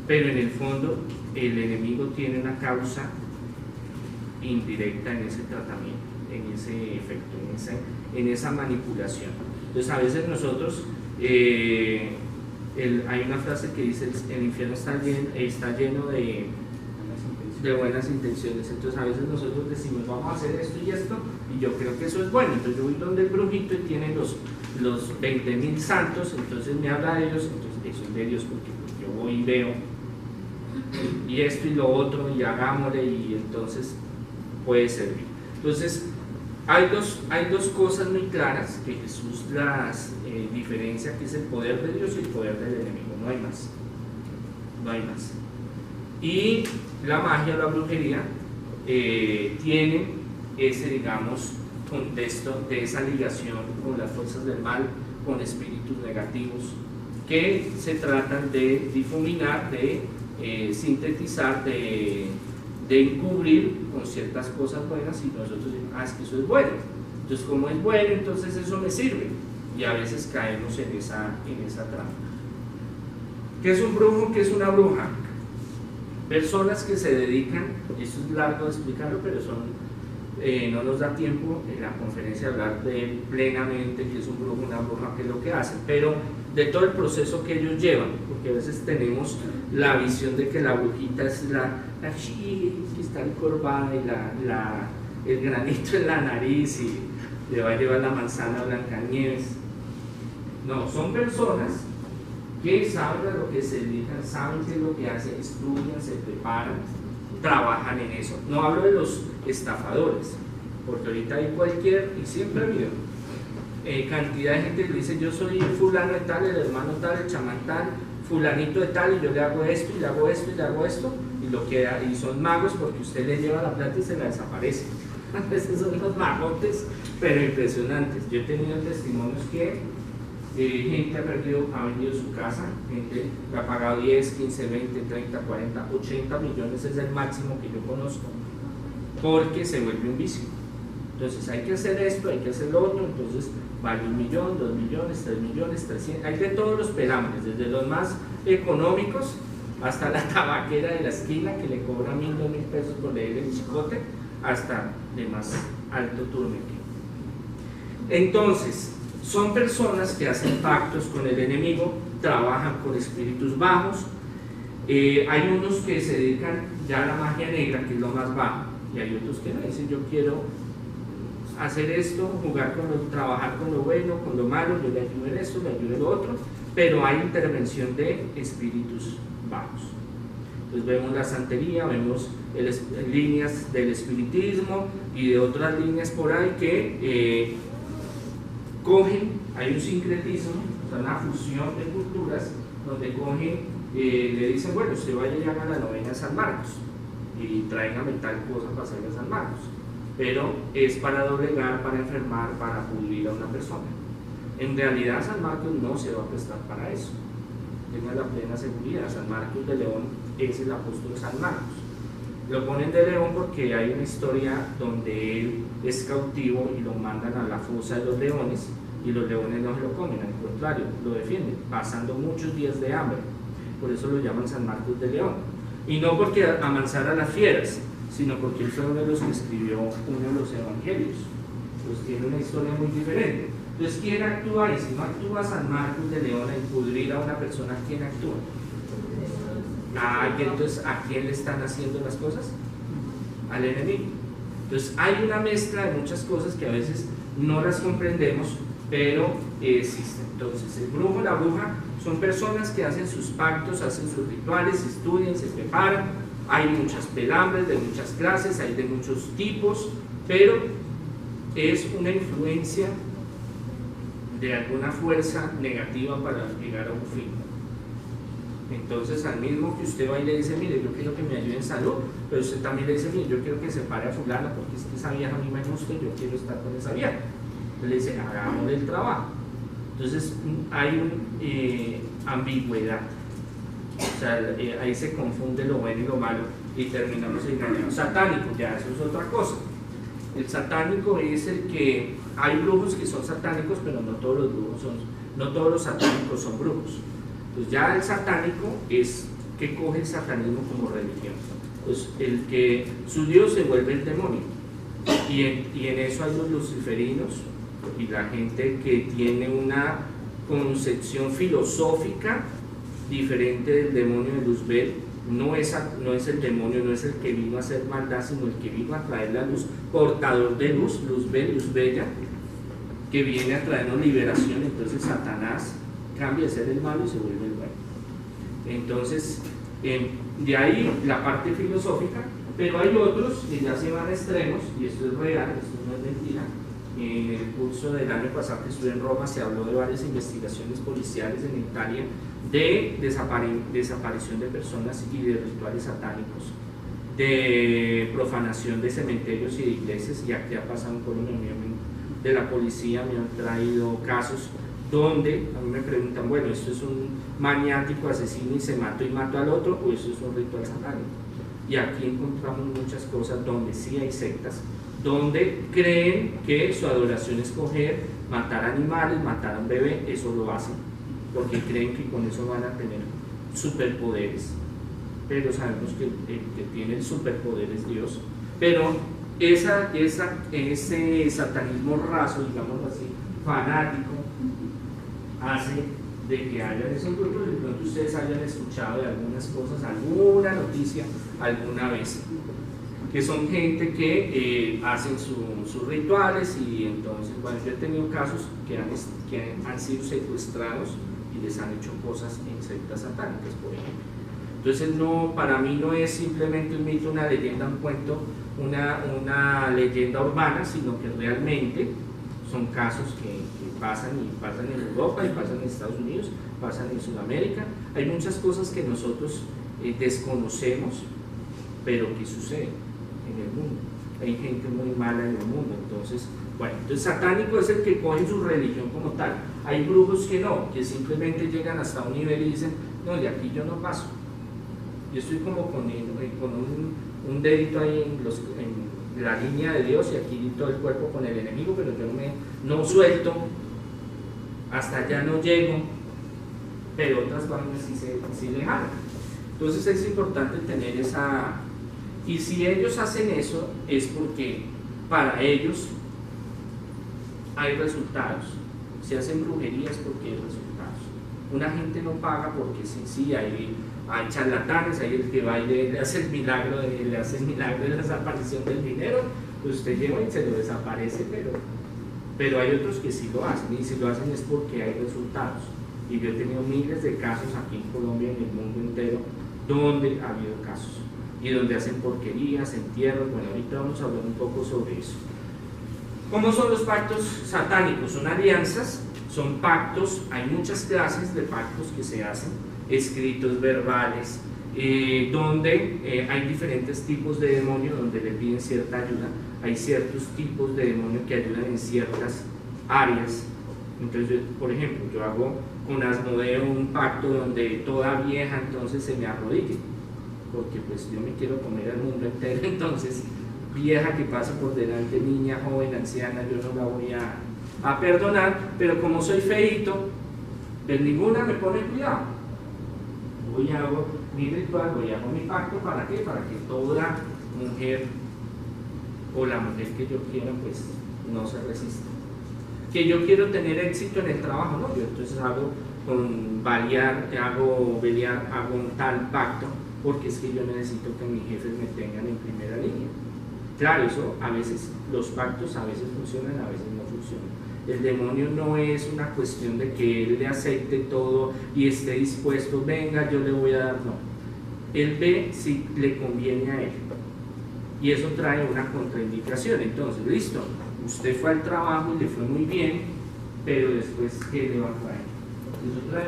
pero en el fondo el enemigo tiene una causa indirecta en ese tratamiento, en ese efecto, en esa manipulación. Entonces a veces nosotros, hay una frase que dice, el infierno está lleno de buenas intenciones. Entonces a veces nosotros decimos, vamos a hacer esto y esto, y yo creo que eso es bueno. Entonces yo voy donde el brujito y tiene los 20.000 santos, entonces me habla de ellos, entonces eso es de Dios, porque yo voy y veo y esto y lo otro y hagámosle, y entonces puede servir. Entonces hay dos cosas muy claras que Jesús las diferencia, que es el poder de Dios y el poder del enemigo. No hay más, no hay más. Y la magia o la brujería tiene ese, digamos, contexto de esa ligación con las fuerzas del mal, con espíritus negativos, que se tratan de difuminar, de sintetizar, de encubrir con ciertas cosas buenas, y nosotros decimos, es que eso es bueno. Entonces, como es bueno, entonces eso me sirve. Y a veces caemos en esa trampa. ¿Qué es un brujo? ¿Qué es una bruja? Personas que se dedican, esto es largo de explicarlo, pero no nos da tiempo en la conferencia de hablar de plenamente qué es un brujo, una bruja, qué es lo que hacen, pero de todo el proceso que ellos llevan, porque a veces tenemos la visión de que la brujita es la que está encorvada y el granito en la nariz y le va a llevar la manzana a Blancanieves. No, son personas que saben a lo que se dedican, saben qué es lo que hacen, estudian, se preparan, trabajan en eso. No hablo de los estafadores, porque ahorita hay y siempre ha habido cantidad de gente que dice, yo soy el fulano de tal, el hermano tal, el chamán tal, fulanito de tal, y yo le hago esto, y le hago esto, y le hago esto, y son magos porque usted le lleva la plata y se la desaparece. Esos son los magotes, pero impresionantes. Yo he tenido testimonios que gente ha vendido su casa, gente que ha pagado 10, 15, 20, 30, 40, 80 millones, es el máximo que yo conozco, porque se vuelve un vicio. Entonces hay que hacer esto, hay que hacer lo otro, entonces vale 1 millón, 2 millones, 3 millones, 300, hay de todos los pelambres, desde los más económicos hasta la tabaquera de la esquina que le cobra 1.000, 2.000 pesos por leer el chicote, hasta de más alto turniqueo. Entonces, son personas que hacen pactos con el enemigo, trabajan con espíritus bajos. Hay unos que se dedican ya a la magia negra, que es lo más bajo, y hay otros que no, dicen yo quiero hacer esto, trabajar con lo bueno, con lo malo, yo le ayudo en esto, le ayudo en lo otro, pero hay intervención de espíritus bajos. Entonces vemos la santería, vemos líneas del espiritismo y de otras líneas por ahí que cogen, hay un sincretismo, o sea, una fusión de culturas, donde cogen, le dicen, bueno, usted vaya y haga la novena de San Marcos y tráigame tal cosa para hacerle a San Marcos, pero es para doblegar, para enfermar, para pudrir a una persona. En realidad San Marcos no se va a prestar para eso, tenga la plena seguridad. San Marcos de León es el apóstol San Marcos. Lo ponen de León porque hay una historia donde él es cautivo y lo mandan a la fosa de los leones, y los leones no se lo comen, al contrario, lo defienden, pasando muchos días de hambre. Por eso lo llaman San Marcos de León. Y no porque amansara a las fieras, sino porque él fue uno de los que escribió uno de los evangelios. Pues tiene una historia muy diferente. Entonces, ¿quién actúa? Y si no actúa San Marcos de León en pudrir a una persona, ¿quién actúa? Entonces, ¿a quién le están haciendo las cosas? Al enemigo. Entonces, hay una mezcla de muchas cosas que a veces no las comprendemos, pero existen. Entonces, el brujo, la bruja, son personas que hacen sus pactos, hacen sus rituales, estudian, se preparan. Hay muchas pelambres de muchas clases, hay de muchos tipos, pero es una influencia de alguna fuerza negativa para llegar a un fin. Entonces, al mismo que usted va y le dice, mire, yo quiero que me ayude en salud, pero usted también le dice, mire, yo quiero que se pare a fulana porque es que esa vieja a mí me gusta y yo quiero estar con esa vieja. Entonces le dice, hagamos el trabajo. Entonces hay una ambigüedad, o sea, ahí se confunde lo bueno y lo malo y terminamos engañados. Satánico, ya eso es otra cosa. El satánico es el que, hay brujos que son satánicos, pero no todos los brujos no todos los satánicos son brujos. Pues ya el satánico es que coge el satanismo como religión. Pues el que su Dios se vuelve el demonio. Y en eso hay los luciferinos y la gente que tiene una concepción filosófica diferente del demonio de Luzbel. No es el demonio, no es el que vino a hacer maldad, sino el que vino a traer la luz, portador de luz, Luzbel, Luz Bella, que viene a traernos liberación. Entonces Satanás cambia de ser el malo y se vuelve el bueno. Entonces, de ahí la parte filosófica, pero hay otros que ya se van a extremos, y esto es real, esto no es mentira. En el curso del año pasado que estuve en Roma se habló de varias investigaciones policiales en Italia de desaparición de personas y de rituales satánicos, de profanación de cementerios y de iglesias. Y aquí ha pasado en Colombia, de la policía me han traído casos donde a mí me preguntan, bueno, ¿esto es un maniático asesino y se mató y mató al otro, o eso es un ritual satánico? Y aquí encontramos muchas cosas donde sí hay sectas, donde creen que su adoración es coger, matar animales, matar a un bebé, eso lo hacen, porque creen que con eso van a tener superpoderes, pero sabemos que el que tiene el superpoder es Dios. Pero ese satanismo raso, digámoslo así, fanático, hace de que hayan esos grupos. De pronto ustedes hayan escuchado de algunas cosas, alguna noticia alguna vez, que son gente que hacen sus rituales. Y entonces, bueno, yo he tenido casos que han sido secuestrados y les han hecho cosas en sectas satánicas, por ejemplo. Entonces, no, para mí no es simplemente un mito, una leyenda, un cuento, una leyenda urbana, sino que realmente son casos que pasan, y pasan en Europa, y pasan en Estados Unidos, pasan en Sudamérica. Hay muchas cosas que nosotros desconocemos, pero que suceden en el mundo. Hay gente muy mala en el mundo. Entonces, bueno, entonces satánico es el que coge su religión como tal. Hay brujos que no, que simplemente llegan hasta un nivel y dicen, no, de aquí yo no paso. Yo estoy como con un dedito ahí la línea de Dios y aquí todo el cuerpo con el enemigo, pero yo no suelto, hasta allá no llego, pero otras vainas sí le jalan. Entonces es importante tener esa, y si ellos hacen eso es porque para ellos hay resultados. Si hacen brujerías porque hay resultados. Una gente no paga porque sí hay charlatanes, hay el que va y le hace el milagro de la desaparición del dinero, pues usted lleva y se lo desaparece, pero hay otros que sí lo hacen, y si lo hacen es porque hay resultados. Y yo he tenido miles de casos aquí en Colombia y en el mundo entero donde ha habido casos y donde hacen porquerías, entierros. Bueno, ahorita vamos a hablar un poco sobre eso. ¿Cómo son los pactos satánicos? Son alianzas, son pactos, hay muchas clases de pactos que se hacen, escritos, verbales, donde hay diferentes tipos de demonios donde le piden cierta ayuda. Hay ciertos tipos de demonios que ayudan en ciertas áreas. Entonces, por ejemplo, yo hago con Asmodeo un pacto donde toda vieja entonces se me arrodille, porque pues yo me quiero comer al mundo entero, entonces vieja que pase por delante, niña, joven, anciana, yo no la voy a perdonar, pero como soy feíto, pues ninguna me pone cuidado. Voy a hago mi ritual, voy a hago mi pacto, ¿para qué? Para que toda mujer o la mujer que yo quiera pues no se resista. Que yo quiero tener éxito en el trabajo, no, yo entonces hago con Baliar, hago un tal pacto, porque es que yo necesito que mis jefes me tengan en primera línea. Claro, eso a veces, los pactos a veces funcionan, a veces no funcionan. El demonio no es una cuestión de que él le acepte todo y esté dispuesto, venga, yo le voy a dar, no. Él ve si le conviene a él. Y eso trae una contraindicación. Entonces, listo, usted fue al trabajo y le fue muy bien, pero después, ¿qué le va a traer? Eso trae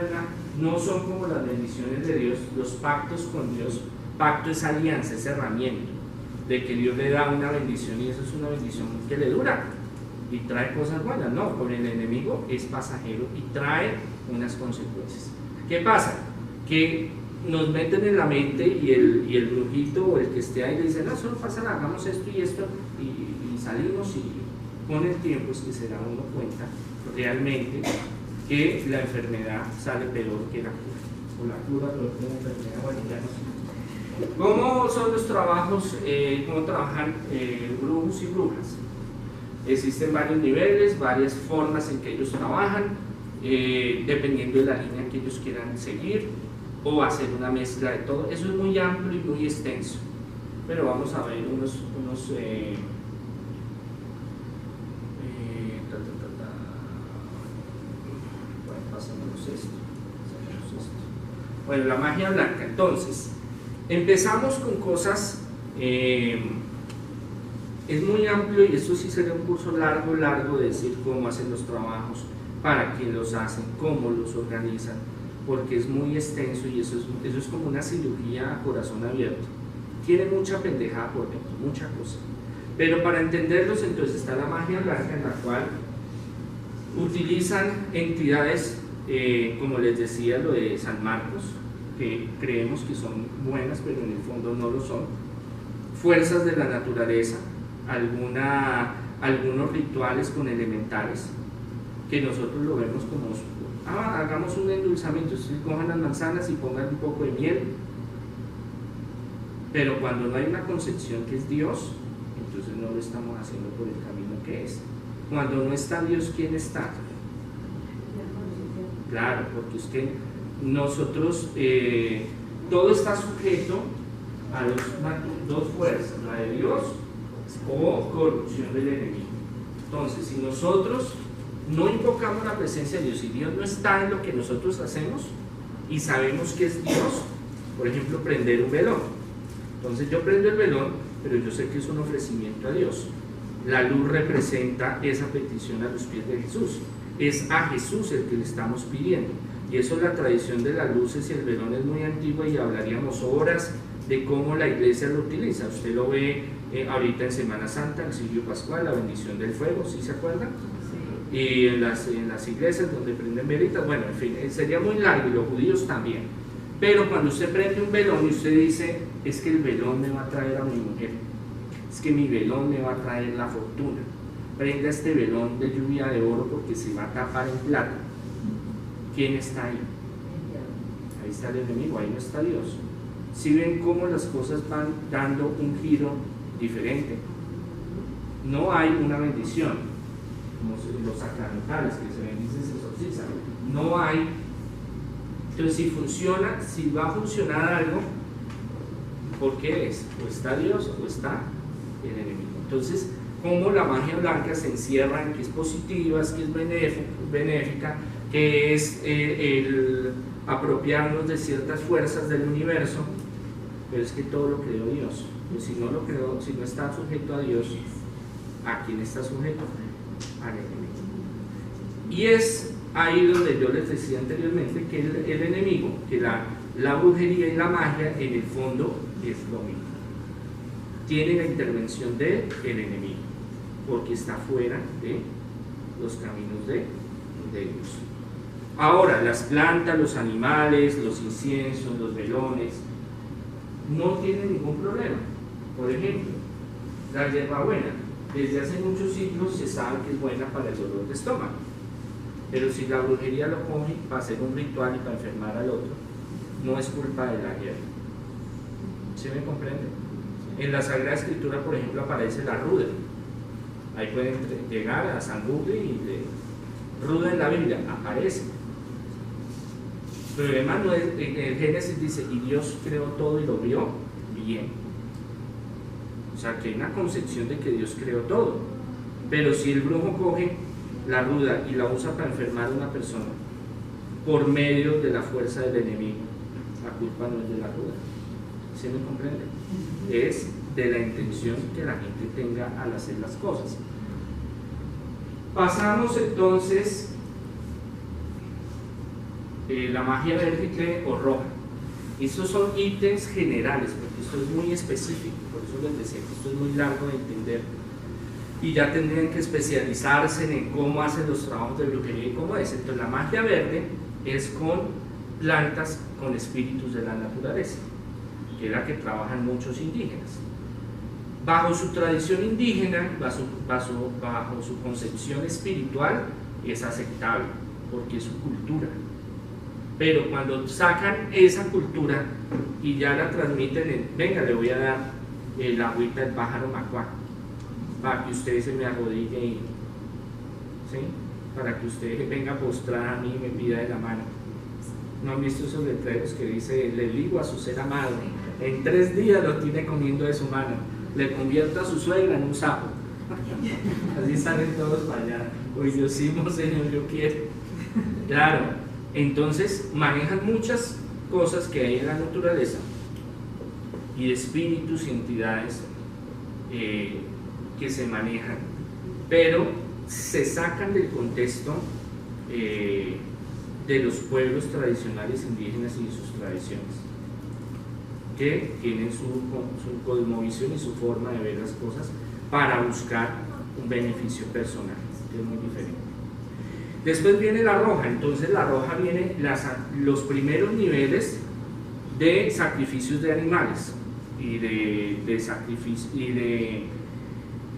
no son como las bendiciones de Dios, los pactos con Dios. Pacto es alianza, es herramienta de que Dios le da una bendición y eso es una bendición que le dura y trae cosas buenas. No, con el enemigo es pasajero y trae unas consecuencias. ¿Qué pasa? Que nos meten en la mente y el brujito o el que esté ahí le dice, no, eso no pasa nada, hagamos esto y esto y salimos, y con el tiempo es que se da uno cuenta realmente que la enfermedad sale peor que la cura, o la cura peor que la enfermedad. Bueno, ya no sé. ¿Cómo son los trabajos, cómo trabajan brujos y brujas? Existen varios niveles, varias formas en que ellos trabajan, dependiendo de la línea que ellos quieran seguir, o hacer una mezcla de todo. Eso es muy amplio y muy extenso, pero vamos a ver unos bueno, la magia blanca. Entonces, empezamos con cosas, es muy amplio y eso sí sería un curso largo de decir cómo hacen los trabajos, para quién los hacen, cómo los organizan, porque es muy extenso y eso es como una cirugía a corazón abierto. Tiene mucha pendejada por dentro, mucha cosa. Pero para entenderlos, entonces está la magia blanca, en la cual utilizan entidades, como les decía, lo de San Marcos, que creemos que son buenas, pero en el fondo no lo son. Fuerzas de la naturaleza, algunos rituales con elementales, que nosotros lo vemos como, hagamos un endulzamiento, cojan las manzanas y pongan un poco de miel, pero cuando no hay una concepción que es Dios, entonces no lo estamos haciendo por el camino que es. Cuando no está Dios, ¿quién está? Claro, porque es que nosotros, todo está sujeto a dos fuerzas, la de Dios o corrupción del enemigo. Entonces, si nosotros no invocamos la presencia de Dios y Dios no está en lo que nosotros hacemos y sabemos que es Dios, por ejemplo, prender un velón. Entonces yo prendo el velón, pero yo sé que es un ofrecimiento a Dios. La luz representa esa petición a los pies de Jesús. Es a Jesús el que le estamos pidiendo. Y eso es la tradición de las luces y el velón es muy antigua y hablaríamos horas de cómo la iglesia lo utiliza. Usted lo ve ahorita en Semana Santa, el Sirio Pascual, la bendición del fuego, ¿sí se acuerdan? Sí. Y en las iglesias donde prenden velitas, bueno, en fin, sería muy largo y los judíos también. Pero cuando usted prende un velón y usted dice, es que el velón me va a traer a mi mujer, es que mi velón me va a traer la fortuna. Prenda este velón de lluvia de oro porque se va a tapar en plata. ¿Quién está ahí? Ahí está el enemigo, ahí no está Dios. ¿Sí ven cómo las cosas van dando un giro diferente? No hay una bendición, como los sacramentales que se bendicen, se exorcizan. No hay. Entonces, si funciona, si va a funcionar algo, ¿por qué es? O está Dios o está el enemigo. Entonces, como la magia blanca se encierra en que es positiva, que es benéfica, que es el apropiarnos de ciertas fuerzas del universo, pero es que todo lo creó Dios. Pues si no lo creó, si no está sujeto a Dios, ¿a quién está sujeto? Al enemigo. Y es ahí donde yo les decía anteriormente que el enemigo, que la brujería y la magia en el fondo es lo mismo. Tiene la intervención del enemigo, porque está fuera de los caminos de Dios. Ahora, las plantas, los animales, los inciensos, los velones, no tienen ningún problema. Por ejemplo, la hierbabuena, desde hace muchos siglos se sabe que es buena para el dolor de estómago. Pero si la brujería lo coge para hacer un ritual y para enfermar al otro, no es culpa de la hierba. ¿Sí me comprende? En la Sagrada Escritura, por ejemplo, aparece la ruda. Ahí pueden llegar a San Google y ruda en la Biblia, aparece. El problema no es, en el Génesis dice, y Dios creó todo y lo vio bien. O sea, que hay una concepción de que Dios creó todo. Pero si el brujo coge la ruda y la usa para enfermar a una persona por medio de la fuerza del enemigo, la culpa no es de la ruda. ¿Sí me comprende? Es de la intención que la gente tenga al hacer las cosas. Pasamos entonces la magia verde o roja. Estos son ítems generales, porque esto es muy específico, por eso les decía que esto es muy largo de entender. Y ya tendrían que especializarse en cómo hacen los trabajos de brujería y cómo es. Entonces la magia verde es con plantas, con espíritus de la naturaleza, que es la que trabajan muchos indígenas. Bajo su tradición indígena, bajo su concepción espiritual, es aceptable, porque es su cultura. Pero cuando sacan esa cultura y ya la transmiten venga, le voy a dar la agüita del pájaro macuá, para que usted se me arrodille y, ¿sí? Para que usted venga a postrar a mí y me pida de la mano. ¿No han visto esos letreros que dice, le digo a su ser amado, en 3 días lo tiene comiendo de su mano, le convierto a su suegra en un sapo? Así salen todos para allá. Uy, Diosimo, Señor, yo quiero. Claro, entonces manejan muchas cosas que hay en la naturaleza y espíritus y entidades que se manejan, pero se sacan del contexto de los pueblos tradicionales indígenas y de sus tradiciones, que tienen su cosmovisión y su forma de ver las cosas para buscar un beneficio personal, que es muy diferente. Después viene la roja. Entonces la roja viene los primeros niveles de sacrificios de animales y de sacrificio y de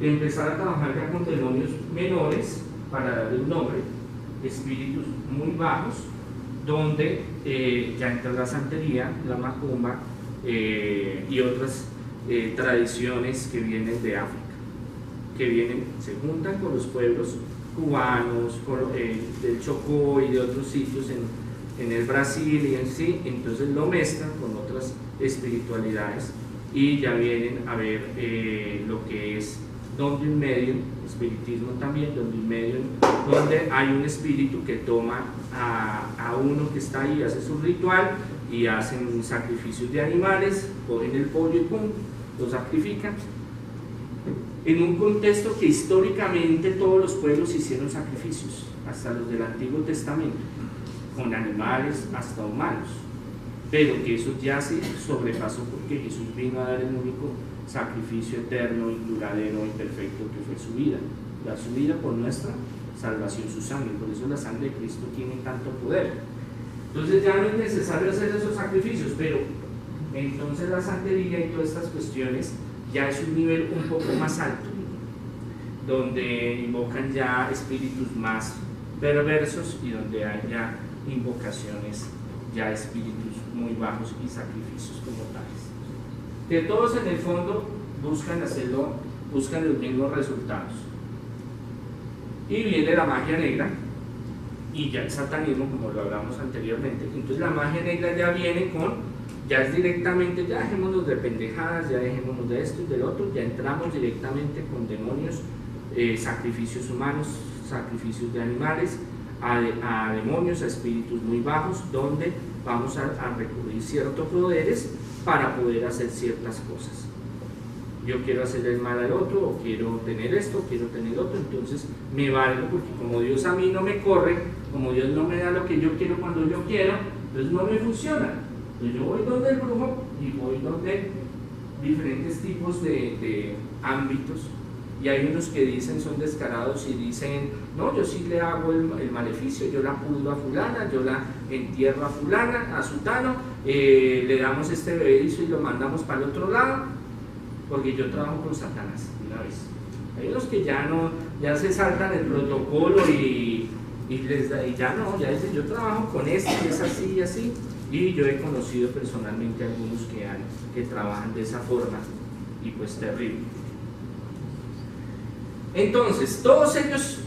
empezar a trabajar ya con demonios menores para darle un nombre, espíritus muy bajos, donde ya entra la santería, la macumba y otras tradiciones que vienen de África, que se juntan con los pueblos cubanos, del Chocó y de otros sitios en el Brasil y en sí, entonces lo mezclan con otras espiritualidades y ya vienen a ver lo que es Don de un Medium, espiritismo también, Don de un Medium, donde hay un espíritu que toma a uno que está ahí, hace su ritual y hacen sacrificios de animales, cogen el pollo y pum, lo sacrifican. En un contexto que históricamente todos los pueblos hicieron sacrificios, hasta los del Antiguo Testamento, con animales hasta humanos, pero que eso ya se sobrepasó porque Jesús vino a dar el único sacrificio eterno y duradero y perfecto que fue su vida, dar su vida por nuestra salvación, su sangre. Por eso la sangre de Cristo tiene tanto poder. Entonces ya no es necesario hacer esos sacrificios, pero entonces la santería y todas estas cuestiones ya es un nivel un poco más alto, donde invocan ya espíritus más perversos y donde hay ya invocaciones, ya espíritus muy bajos y sacrificios como tales. Que todos en el fondo buscan los mismos resultados. Y viene la magia negra y ya el satanismo, como lo hablamos anteriormente. Entonces la magia negra ya viene ya es directamente, ya dejémonos de pendejadas, ya dejémonos de esto y del otro, ya entramos directamente con demonios, sacrificios humanos, sacrificios de animales, a demonios, a espíritus muy bajos, donde vamos a recurrir ciertos poderes para poder hacer ciertas cosas. Yo quiero hacerle el mal al otro, o quiero tener esto, quiero tener otro, entonces me valgo, porque como Dios a mí no me corre, como Dios no me da lo que yo quiero cuando yo quiero, entonces no me funciona. Entonces yo voy donde el brujo y voy donde diferentes tipos de ámbitos, y hay unos que dicen, son descarados y dicen, no, yo sí le hago el maleficio, yo la pudro a fulana, yo la entierro a fulana, a sutano, le damos este bebedizo y lo mandamos para el otro lado, porque yo trabajo con Satanás una vez. Hay unos que ya se saltan el protocolo y ya dicen, yo trabajo con este, es así y así, y yo he conocido personalmente a algunos que trabajan de esa forma, y pues terrible. Entonces, todos ellos,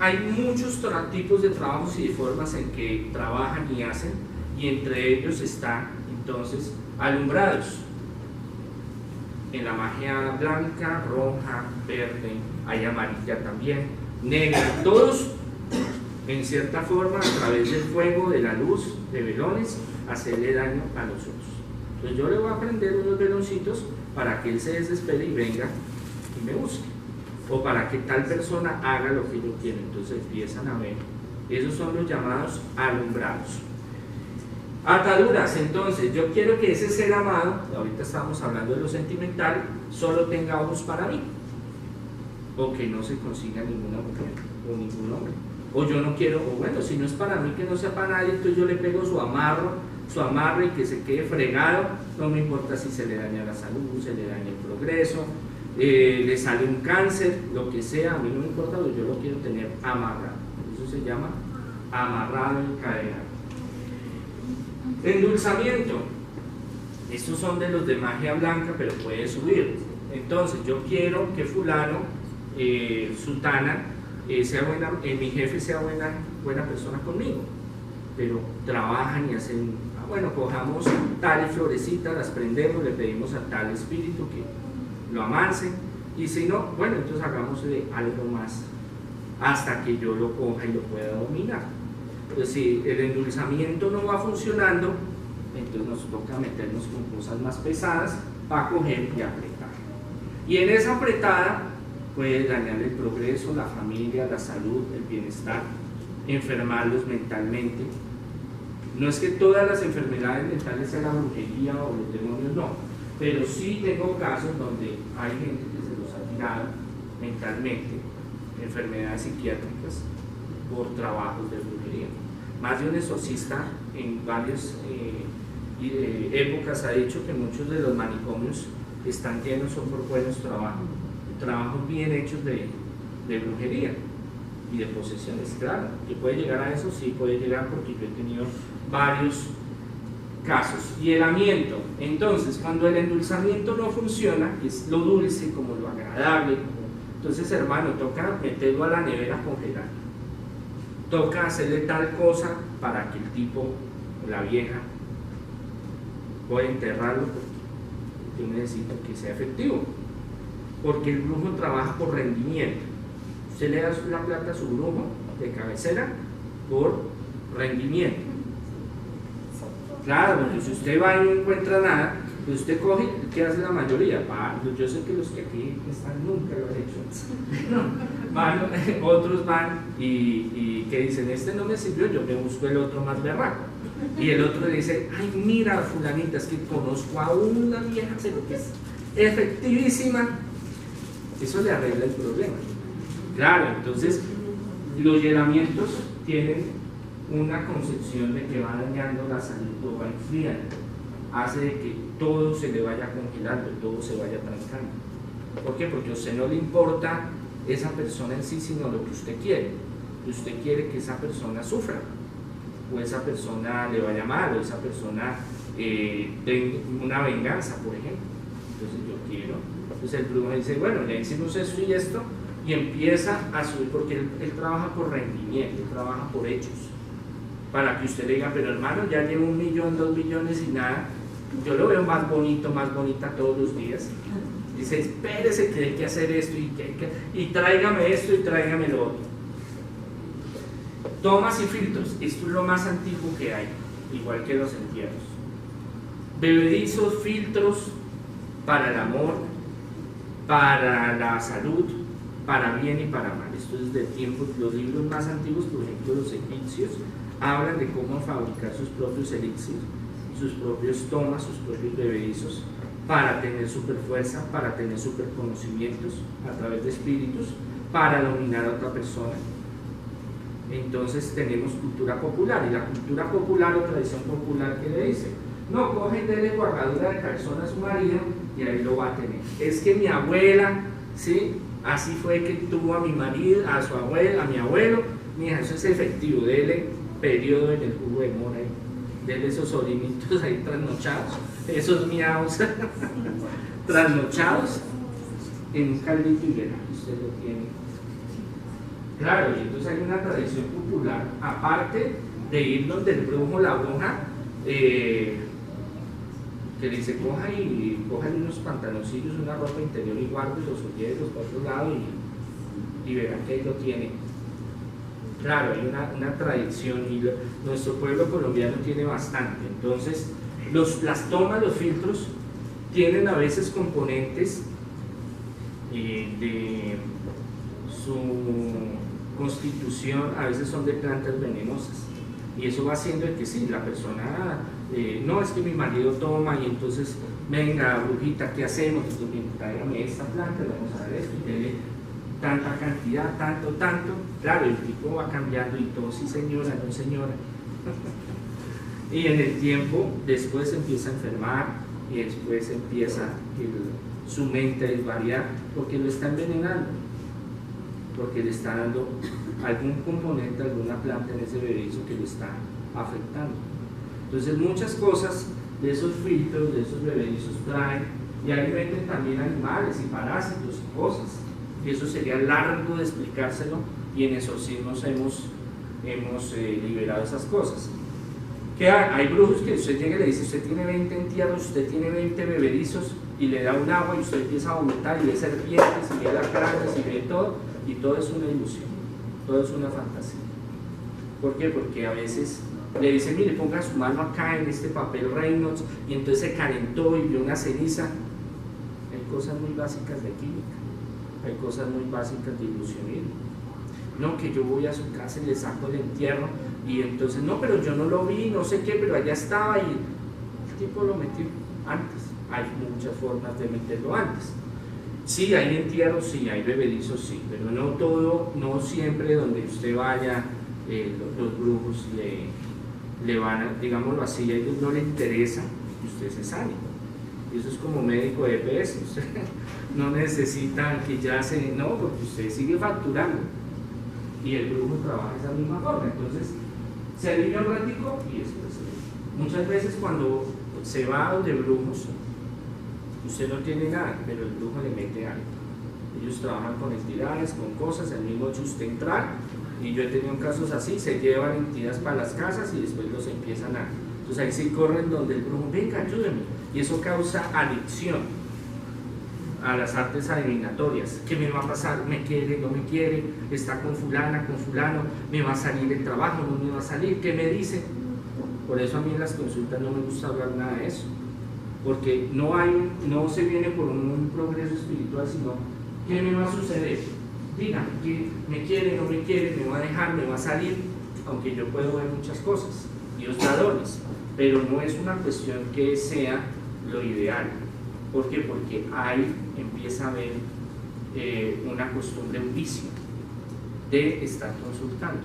hay muchos tipos de trabajos y de formas en que trabajan y hacen, y entre ellos están entonces alumbrados. En la magia blanca, roja, verde, hay amarilla también, negra, todos en cierta forma a través del fuego, de la luz, de velones, hacerle daño a los otros. Entonces yo le voy a prender unos veloncitos para que él se desespere y venga y me busque, o para que tal persona haga lo que yo quiero. Entonces empiezan a ver, esos son los llamados alumbrados. Ataduras, entonces yo quiero que ese ser amado, ahorita estamos hablando de lo sentimental, solo tenga ojos para mí, o que no se consiga ninguna mujer o ningún hombre, o yo no quiero, o bueno, si no es para mí, que no sea para nadie, entonces yo le pego su amarre y que se quede fregado, no me importa si se le daña la salud, se le daña el progreso, le sale un cáncer, lo que sea, a mí no me importa, yo lo quiero tener amarrado. Eso se llama amarrado en cadena. Endulzamiento, estos son de los de magia blanca, pero puede subir. Entonces yo quiero que fulano, sutana, sea buena, mi jefe sea buena persona conmigo, pero trabajan y hacen, bueno, cojamos tal florecita, las prendemos, le pedimos a tal espíritu que lo amancen, y si no, bueno, entonces hagámosle algo más hasta que yo lo coja y lo pueda dominar. Entonces, si el endulzamiento no va funcionando, entonces nos toca meternos con cosas más pesadas para coger y apretar. Y en esa apretada puede dañar el progreso, la familia, la salud, el bienestar, enfermarlos mentalmente. No es que todas las enfermedades mentales sean la brujería o los demonios, no, pero sí tengo casos donde hay gente que se los ha tirado mentalmente, enfermedades psiquiátricas, por trabajos de brujería. Más de un exorcista en varias épocas ha dicho que muchos de los manicomios están llenos son por buenos trabajos bien hechos de brujería y de posesiones. Claro, que puede llegar a eso, sí puede llegar, porque yo he tenido varios casos. Hielamiento, entonces cuando el endulzamiento no funciona, que es lo dulce como lo agradable, entonces hermano, toca meterlo a la nevera congelada, toca hacerle tal cosa para que el tipo, la vieja, voy a enterrarlo, porque yo necesito que sea efectivo, porque el brujo trabaja por rendimiento. Usted le da la plata a su brujo de cabecera por rendimiento. Claro, porque si usted va y no encuentra nada, pues usted coge, ¿qué hace la mayoría? Yo sé que los que aquí están nunca lo han hecho. Otros van y que dicen, este no me sirvió, yo me busco el otro más berraco. Y el otro le dice, ay, mira, fulanita, es que conozco a una vieja que es efectivísima. Eso le arregla el problema. Claro, entonces los hielamientos tienen una concepción de que va dañando la salud o va enfriando. hace de que todo se le vaya congelando, todo se vaya trancando. ¿Por qué? Porque a usted no le importa esa persona en sí, sino lo que usted quiere. Y usted quiere que esa persona sufra, o esa persona le vaya mal, o esa persona tenga una venganza, por ejemplo. Entonces yo quiero. Entonces el brujo dice, bueno, le hicimos esto y esto, y empieza a subir, porque él trabaja por rendimiento, él trabaja por hechos, para que usted le diga, pero hermano, ya llevo 1 millón, 2 millones y nada, yo lo veo más bonito, más bonita todos los días. Dice, espérese que hay que hacer esto y tráigame esto y tráigame lo otro. Tomas y filtros, esto es lo más antiguo que hay, igual que los entierros. Bebedizos, filtros para el amor, para la salud, para bien y para mal. Esto es de tiempos, los libros más antiguos, por ejemplo los egipcios, hablan de cómo fabricar sus propios elixir, sus propios tomas, sus propios bebedizos, para tener super fuerza, para tener super conocimientos a través de espíritus, para dominar a otra persona. Entonces tenemos cultura popular, y la cultura popular o tradición popular, ¿qué le dice? No, coge y dele guardadura de calzón a su marido y ahí lo va a tener. Es que mi abuela, ¿sí? Así fue que tuvo a mi marido, a su abuela, a mi abuelo. Mira, eso es efectivo, dele periodo en el jugo de mora, dele esos orinitos ahí trasnochados, esos miaos trasnochados en un caldito y verá, usted lo tiene. Claro, y entonces hay una tradición popular, aparte de ir donde el brujo, la bruja, que dice, coja unos pantaloncillos, una ropa interior y guarde los olleros por otro lado y verán que ahí lo tiene. Claro, hay una tradición y nuestro pueblo colombiano tiene bastante. Entonces, las tomas, los filtros, tienen a veces componentes de su constitución, a veces son de plantas venenosas. Y eso va haciendo que sí, la persona, no es que mi marido toma y entonces, venga, brujita, ¿qué hacemos? Entonces, tráigame esta planta, vamos a ver esto, y dele tanta cantidad, tanto, claro, el tipo va cambiando y todo, sí señora, no señora. Y en el tiempo, después empieza a enfermar y después empieza su mente a desvariar porque lo está envenenando, porque le está dando algún componente, alguna planta en ese bebedizo que lo está afectando. Entonces muchas cosas de esos filtros, de esos bebedizos traen, y ahí meten también animales y parásitos y cosas, y eso sería largo de explicárselo, y en exorcismos hemos liberado esas cosas. Que hay brujos que usted llega y le dice, usted tiene 20 entierros, usted tiene 20 bebedizos, y le da un agua y usted empieza a vomitar y ve serpientes y ve alacranes y ve todo, y todo es una ilusión, todo es una fantasía. ¿Por qué? Porque a veces le dice, mire, ponga su mano acá en este papel Reynolds, y entonces se calentó y vio una ceniza. Hay cosas muy básicas de química, hay cosas muy básicas de ilusionismo. No, que yo voy a su casa y le saco el entierro, y entonces, no, pero yo no lo vi, no sé qué, pero allá estaba, y el tipo lo metió antes. Hay muchas formas de meterlo antes. Sí, hay entierros, sí, hay bebedizos, sí, pero no todo, no siempre donde usted vaya, los brujos le van a, digámoslo así, a ellos no les interesa que usted se sane. Eso es como médico de EPS, usted no necesita que ya no, porque usted sigue facturando y el brujo trabaja de esa misma forma. Entonces se alivia un ratico y después muchas veces cuando se va a donde brujos, usted no tiene nada, pero el brujo le mete algo. Ellos trabajan con entidades, con cosas, el mismo hecho usted entrar, y yo he tenido casos así, se llevan entidades para las casas y después los empiezan a... Entonces ahí sí corren donde el brujo, venga, ayúdeme, y eso causa adicción a las artes adivinatorias. ¿Qué me va a pasar? ¿Me quiere? ¿No me quiere? ¿Está con fulana, con fulano? ¿Me va a salir el trabajo? ¿No me va a salir? ¿Qué me dice? Por eso a mí en las consultas no me gusta hablar nada de eso, porque no se viene por un progreso espiritual, sino ¿qué me va a suceder? Dígame, ¿me quiere, no me quiere, me va a dejar, me va a salir? Aunque yo puedo ver muchas cosas, Dios da dones, pero no es una cuestión que sea lo ideal. ¿Por qué? Porque ahí empieza a haber una costumbre, un vicio de estar consultando.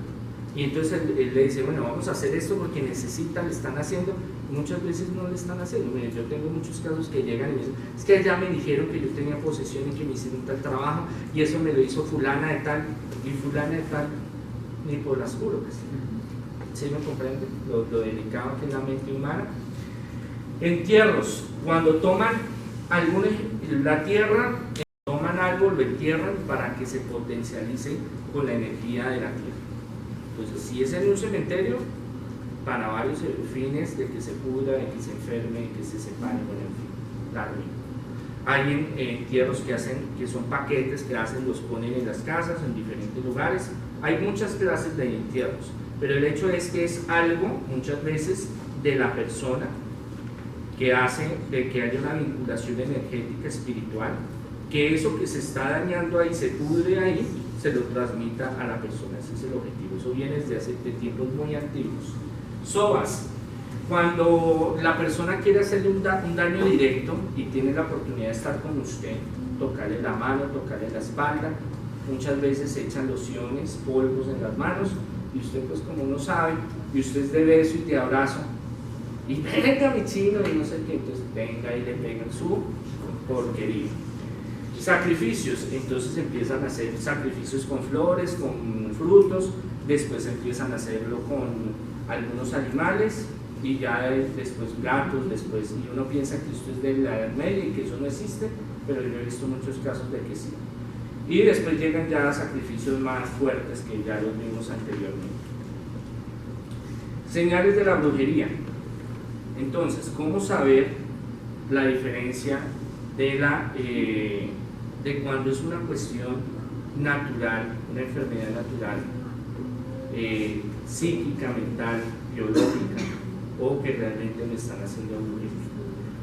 Y entonces él le dice, bueno, vamos a hacer esto porque necesitan, le están haciendo, muchas veces no le están haciendo. Miren, yo tengo muchos casos que llegan y me dicen, es que ya me dijeron que yo tenía posesión y que me hicieron tal trabajo y eso me lo hizo fulana de tal y fulana de tal, ni por las curvas. ¿Sí me comprende? Lo delicado que es la mente humana. Entierros, cuando toman la tierra, toman algo, lo entierran para que se potencialice con la energía de la tierra. Entonces, si es en un cementerio, para varios fines, de que se pudra, de que se enferme, de que se separe, bueno, en fin, claro. Hay entierros que son paquetes que hacen, los ponen en las casas, en diferentes lugares. Hay muchas clases de entierros, pero el hecho es que es algo, muchas veces, de la persona que hace de que haya una vinculación energética espiritual, que eso que se está dañando ahí, se pudre ahí, se lo transmita a la persona. Ese es el objetivo. Eso viene desde de tiempos muy antiguos. Sobas, cuando la persona quiere hacerle un daño directo y tiene la oportunidad de estar con usted, tocarle la mano, tocarle la espalda, muchas veces se echan lociones, polvos en las manos, y usted pues como no sabe, y usted es de beso y de abrazo, y venga mi chino y no sé qué, entonces venga y le pegan su porquería. Sacrificios, entonces empiezan a hacer sacrificios con flores, con frutos, después empiezan a hacerlo con algunos animales y ya después gatos, después, y uno piensa que esto es de la Edad Media y que eso no existe, pero yo he visto muchos casos de que sí. Y después llegan ya sacrificios más fuertes que ya los vimos anteriormente. Señales de la brujería. Entonces, ¿cómo saber la diferencia de cuando es una cuestión natural, una enfermedad natural, psíquica, mental, biológica, o que realmente me están haciendo brujería?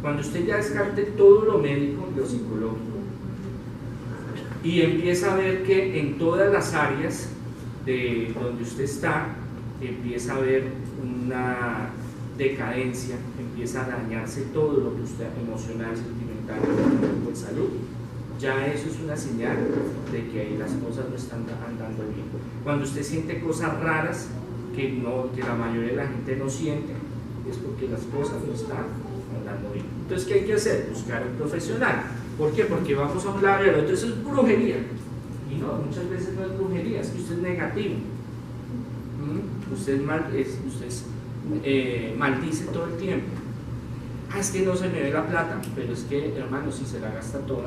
Cuando usted ya descarte todo lo médico, lo psicológico, y empieza a ver que en todas las áreas de donde usted está, empieza a haber una decadencia, empieza a dañarse todo lo que usted, emocional, sentimental, con salud, ya eso es una señal de que ahí las cosas no están andando bien. Cuando usted siente cosas raras que la mayoría de la gente no siente, es porque las cosas no están andando bien. Entonces, ¿qué hay que hacer? Buscar un profesional. ¿Por qué? Porque vamos a un lado y al otro, eso es brujería. Y no, muchas veces no es brujería, es que usted es negativo. Usted maldice todo el tiempo. Es que no se me ve la plata, pero es que, hermano, si se la gasta toda.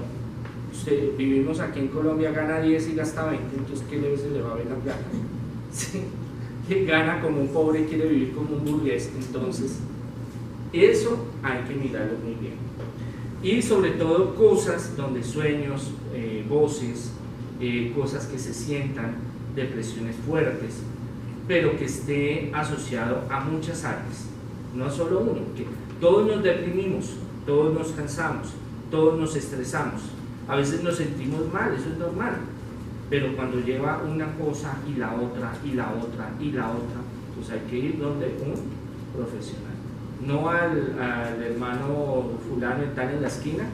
Vivimos aquí en Colombia, gana 10 y gasta 20, entonces ¿qué se le va a ver la plata? ¿Sí? Que gana como un pobre y quiere vivir como un burgués. Entonces, eso hay que mirarlo muy bien. Y sobre todo cosas donde sueños, voces, cosas que se sientan, depresiones fuertes, pero que esté asociado a muchas áreas, no solo uno, que todos nos deprimimos, todos nos cansamos, todos nos estresamos, a veces nos sentimos mal, eso es normal, pero cuando lleva una cosa y la otra, y la otra, y la otra, pues hay que ir donde un profesional, no al hermano fulano y tal en la esquina,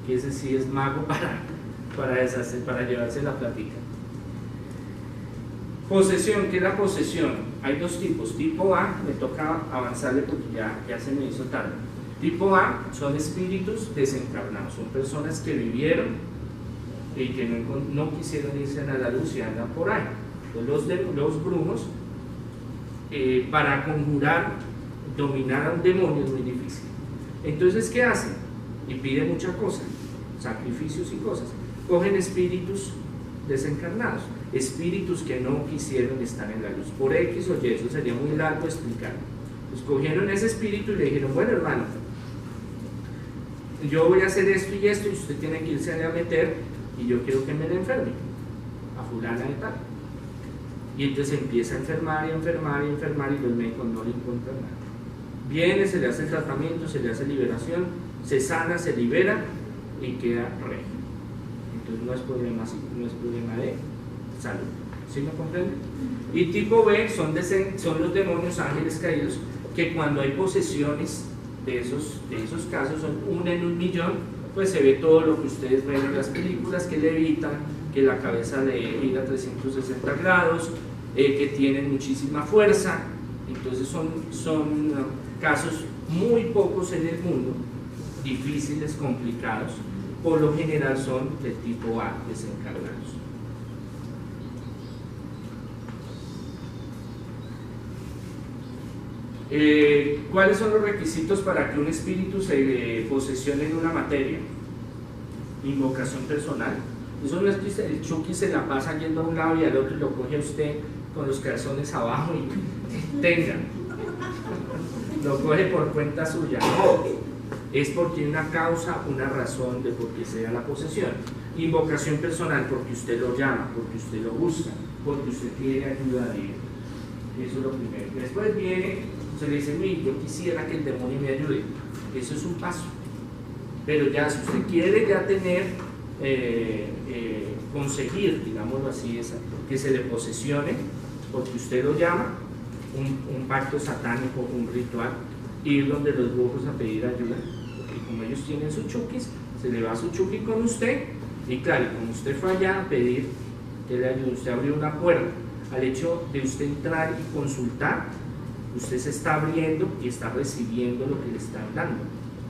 que ese sí es mago para llevarse la platica. Posesión, ¿qué es la posesión? Hay dos tipos. Tipo A, me toca avanzarle porque ya se me hizo tarde. Tipo A son espíritus desencarnados, son personas que vivieron y que no quisieron irse a la luz y andan por ahí. Entonces, los brujos, para conjurar, dominar a un demonio es muy difícil. Entonces, ¿qué hacen? Y piden muchas cosas, sacrificios y cosas. Cogen espíritus desencarnados, espíritus que no quisieron estar en la luz, por X o Y, eso sería muy largo explicar. Pues cogieron ese espíritu y le dijeron, bueno hermano, yo voy a hacer esto y esto y usted tiene que irse a meter y yo quiero que me le enferme a fulana y tal. Y entonces empieza a enfermar y enfermar y enfermar y los médicos no le encuentran nada. Viene, se le hace el tratamiento, se le hace liberación, se sana, se libera y queda regio. Entonces no es problema de salud. ¿Sí me comprende? Y tipo B son los demonios ángeles caídos, que cuando hay posesiones de esos casos, son 1 en 1.000.000, pues se ve todo lo que ustedes ven en las películas, que levitan, que la cabeza le gira a 360 grados, que tienen muchísima fuerza. Entonces son casos muy pocos en el mundo, difíciles, complicados, por lo general son de tipo A, desencarnados. ¿Cuáles son los requisitos para que un espíritu se posesione en una materia? Invocación personal. Eso no es que el Chucky se la pasa yendo a un lado y al otro y lo coge a usted con los calzones abajo y tenga. Lo coge por cuenta suya. No, es porque hay una causa, una razón de por qué se da la posesión. Invocación personal, porque usted lo llama, porque usted lo busca, porque usted quiere ayuda de él. Eso es lo primero. Después viene, se le dice, uy, yo quisiera que el demonio me ayude. Eso es un paso. Pero ya, si usted quiere ya tener, conseguir, digámoslo así, que se le posesione, porque usted lo llama, un pacto satánico, un ritual, ir donde los brujos a pedir ayuda, porque como ellos tienen sus chukis, se le va su chuki con usted, y claro, como usted fue allá a pedir que le ayude, usted abrió una puerta, al hecho de usted entrar y consultar, usted se está abriendo y está recibiendo lo que le están dando.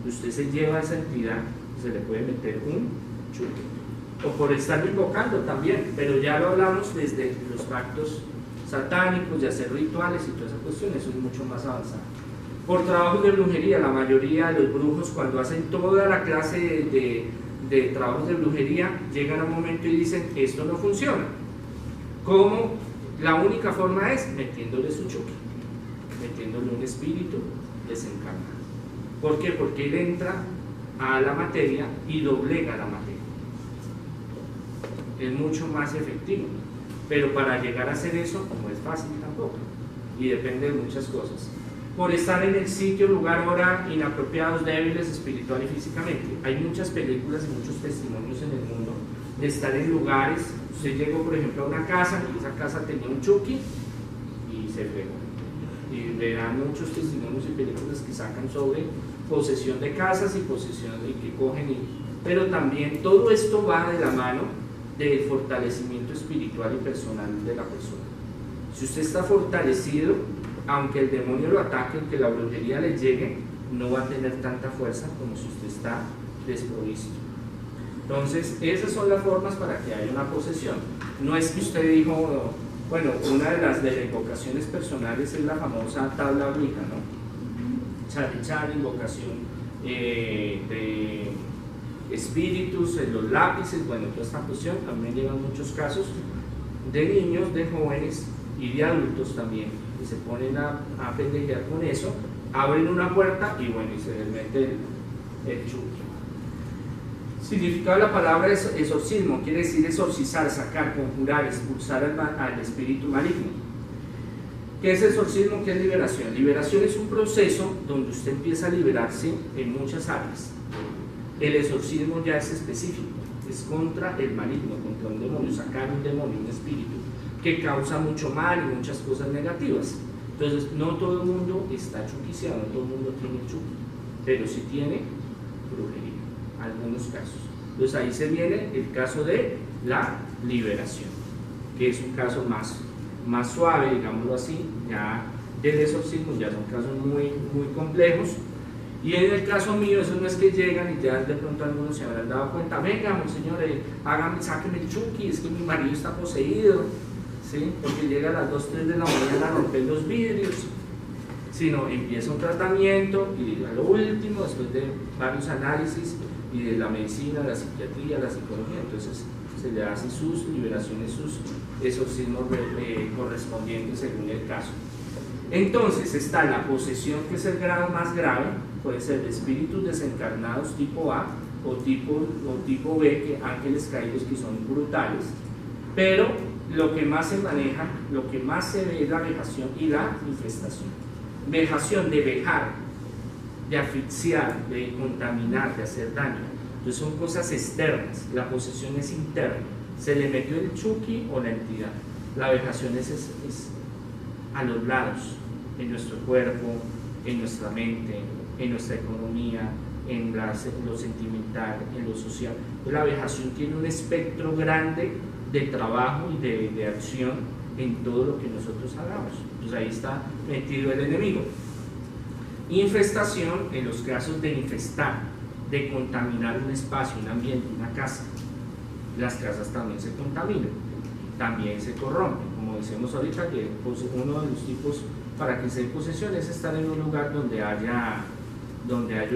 Usted se lleva a esa entidad y se le puede meter un chuki. O por estarlo invocando también, pero ya lo hablamos desde los pactos satánicos, de hacer rituales y todas esas cuestiones, eso es mucho más avanzado. Por trabajos de brujería, la mayoría de los brujos cuando hacen toda la clase de trabajos de brujería, llegan a un momento y dicen, esto no funciona. ¿Cómo? La única forma es metiéndole su chuki, metiéndole un espíritu desencarnado. ¿Por qué? Porque él entra a la materia y doblega la materia. Es mucho más efectivo, pero para llegar a hacer eso no es fácil tampoco, y depende de muchas cosas. Por estar en el sitio, lugar, hora, inapropiados, débiles espiritual y físicamente. Hay muchas películas y muchos testimonios en el mundo de estar en lugares. Usted llegó, por ejemplo, a una casa y esa casa tenía un chuki y se fregó. Y verán muchos testimonios y películas que sacan sobre posesión de casas y posesión de que cogen, pero también todo esto va de la mano del fortalecimiento espiritual y personal de la persona. Si usted está fortalecido, aunque el demonio lo ataque, aunque la brujería le llegue, no va a tener tanta fuerza como si usted está desprovisto. Entonces, esas son las formas para que haya una posesión. No es que usted dijo, bueno, una de las invocaciones personales es la famosa tabla Ouija, ¿no? Chari, invocación de espíritus, los lápices, bueno, toda esta cuestión. También llegan muchos casos de niños, de jóvenes y de adultos también, que se ponen a pendejear con eso, abren una puerta y bueno, y se les mete el chuki. Significado de la palabra es exorcismo, quiere decir exorcizar, sacar, conjurar, expulsar al espíritu maligno. ¿Qué es exorcismo? ¿Qué es liberación? Liberación es un proceso donde usted empieza a liberarse en muchas áreas. El exorcismo ya es específico, es contra el maligno, contra un demonio, sacar un demonio, un espíritu que causa mucho mal y muchas cosas negativas. Entonces, no todo el mundo está chuquiciado, no todo el mundo tiene chuki, pero sí tiene brujería, algunos casos. Entonces, ahí se viene el caso de la liberación, que es un caso más suave, digámoslo así. Ya del exorcismo ya son casos muy complejos. Y en el caso mío, eso no es que llegan y ya de pronto algunos se habrán dado cuenta, venga, monseñor, sáqueme el chuki, es que mi marido está poseído, ¿sí? Porque llega a las 2, 3 de la mañana a romper los vidrios, sino empieza un tratamiento y a lo último, después de varios análisis y de la medicina, la psiquiatría, la psicología, entonces se le hacen sus liberaciones, sus exorcismos correspondientes según el caso. Entonces está la posesión, que es el grado más grave, puede ser de espíritus desencarnados tipo A o tipo B, que ángeles caídos, que son brutales, pero lo que más se maneja, lo que más se ve es la vejación y la infestación. Vejación, de vejar, de asfixiar, de contaminar, de hacer daño. Entonces son cosas externas, la posesión es interna, se le metió el chuki o la entidad. La vejación es a los lados, en nuestro cuerpo, en nuestra mente, en nuestra economía, en lo sentimental, en lo social. La vejación tiene un espectro grande de trabajo y de acción en todo lo que nosotros hagamos. Entonces ahí está metido el enemigo. Infestación en los casos de infestar, de contaminar un espacio, un ambiente, una casa. Las casas también se contaminan, también se corrompen. Como decíamos ahorita, que pues, uno de los tipos para que se dé posesión es estar en un lugar donde haya una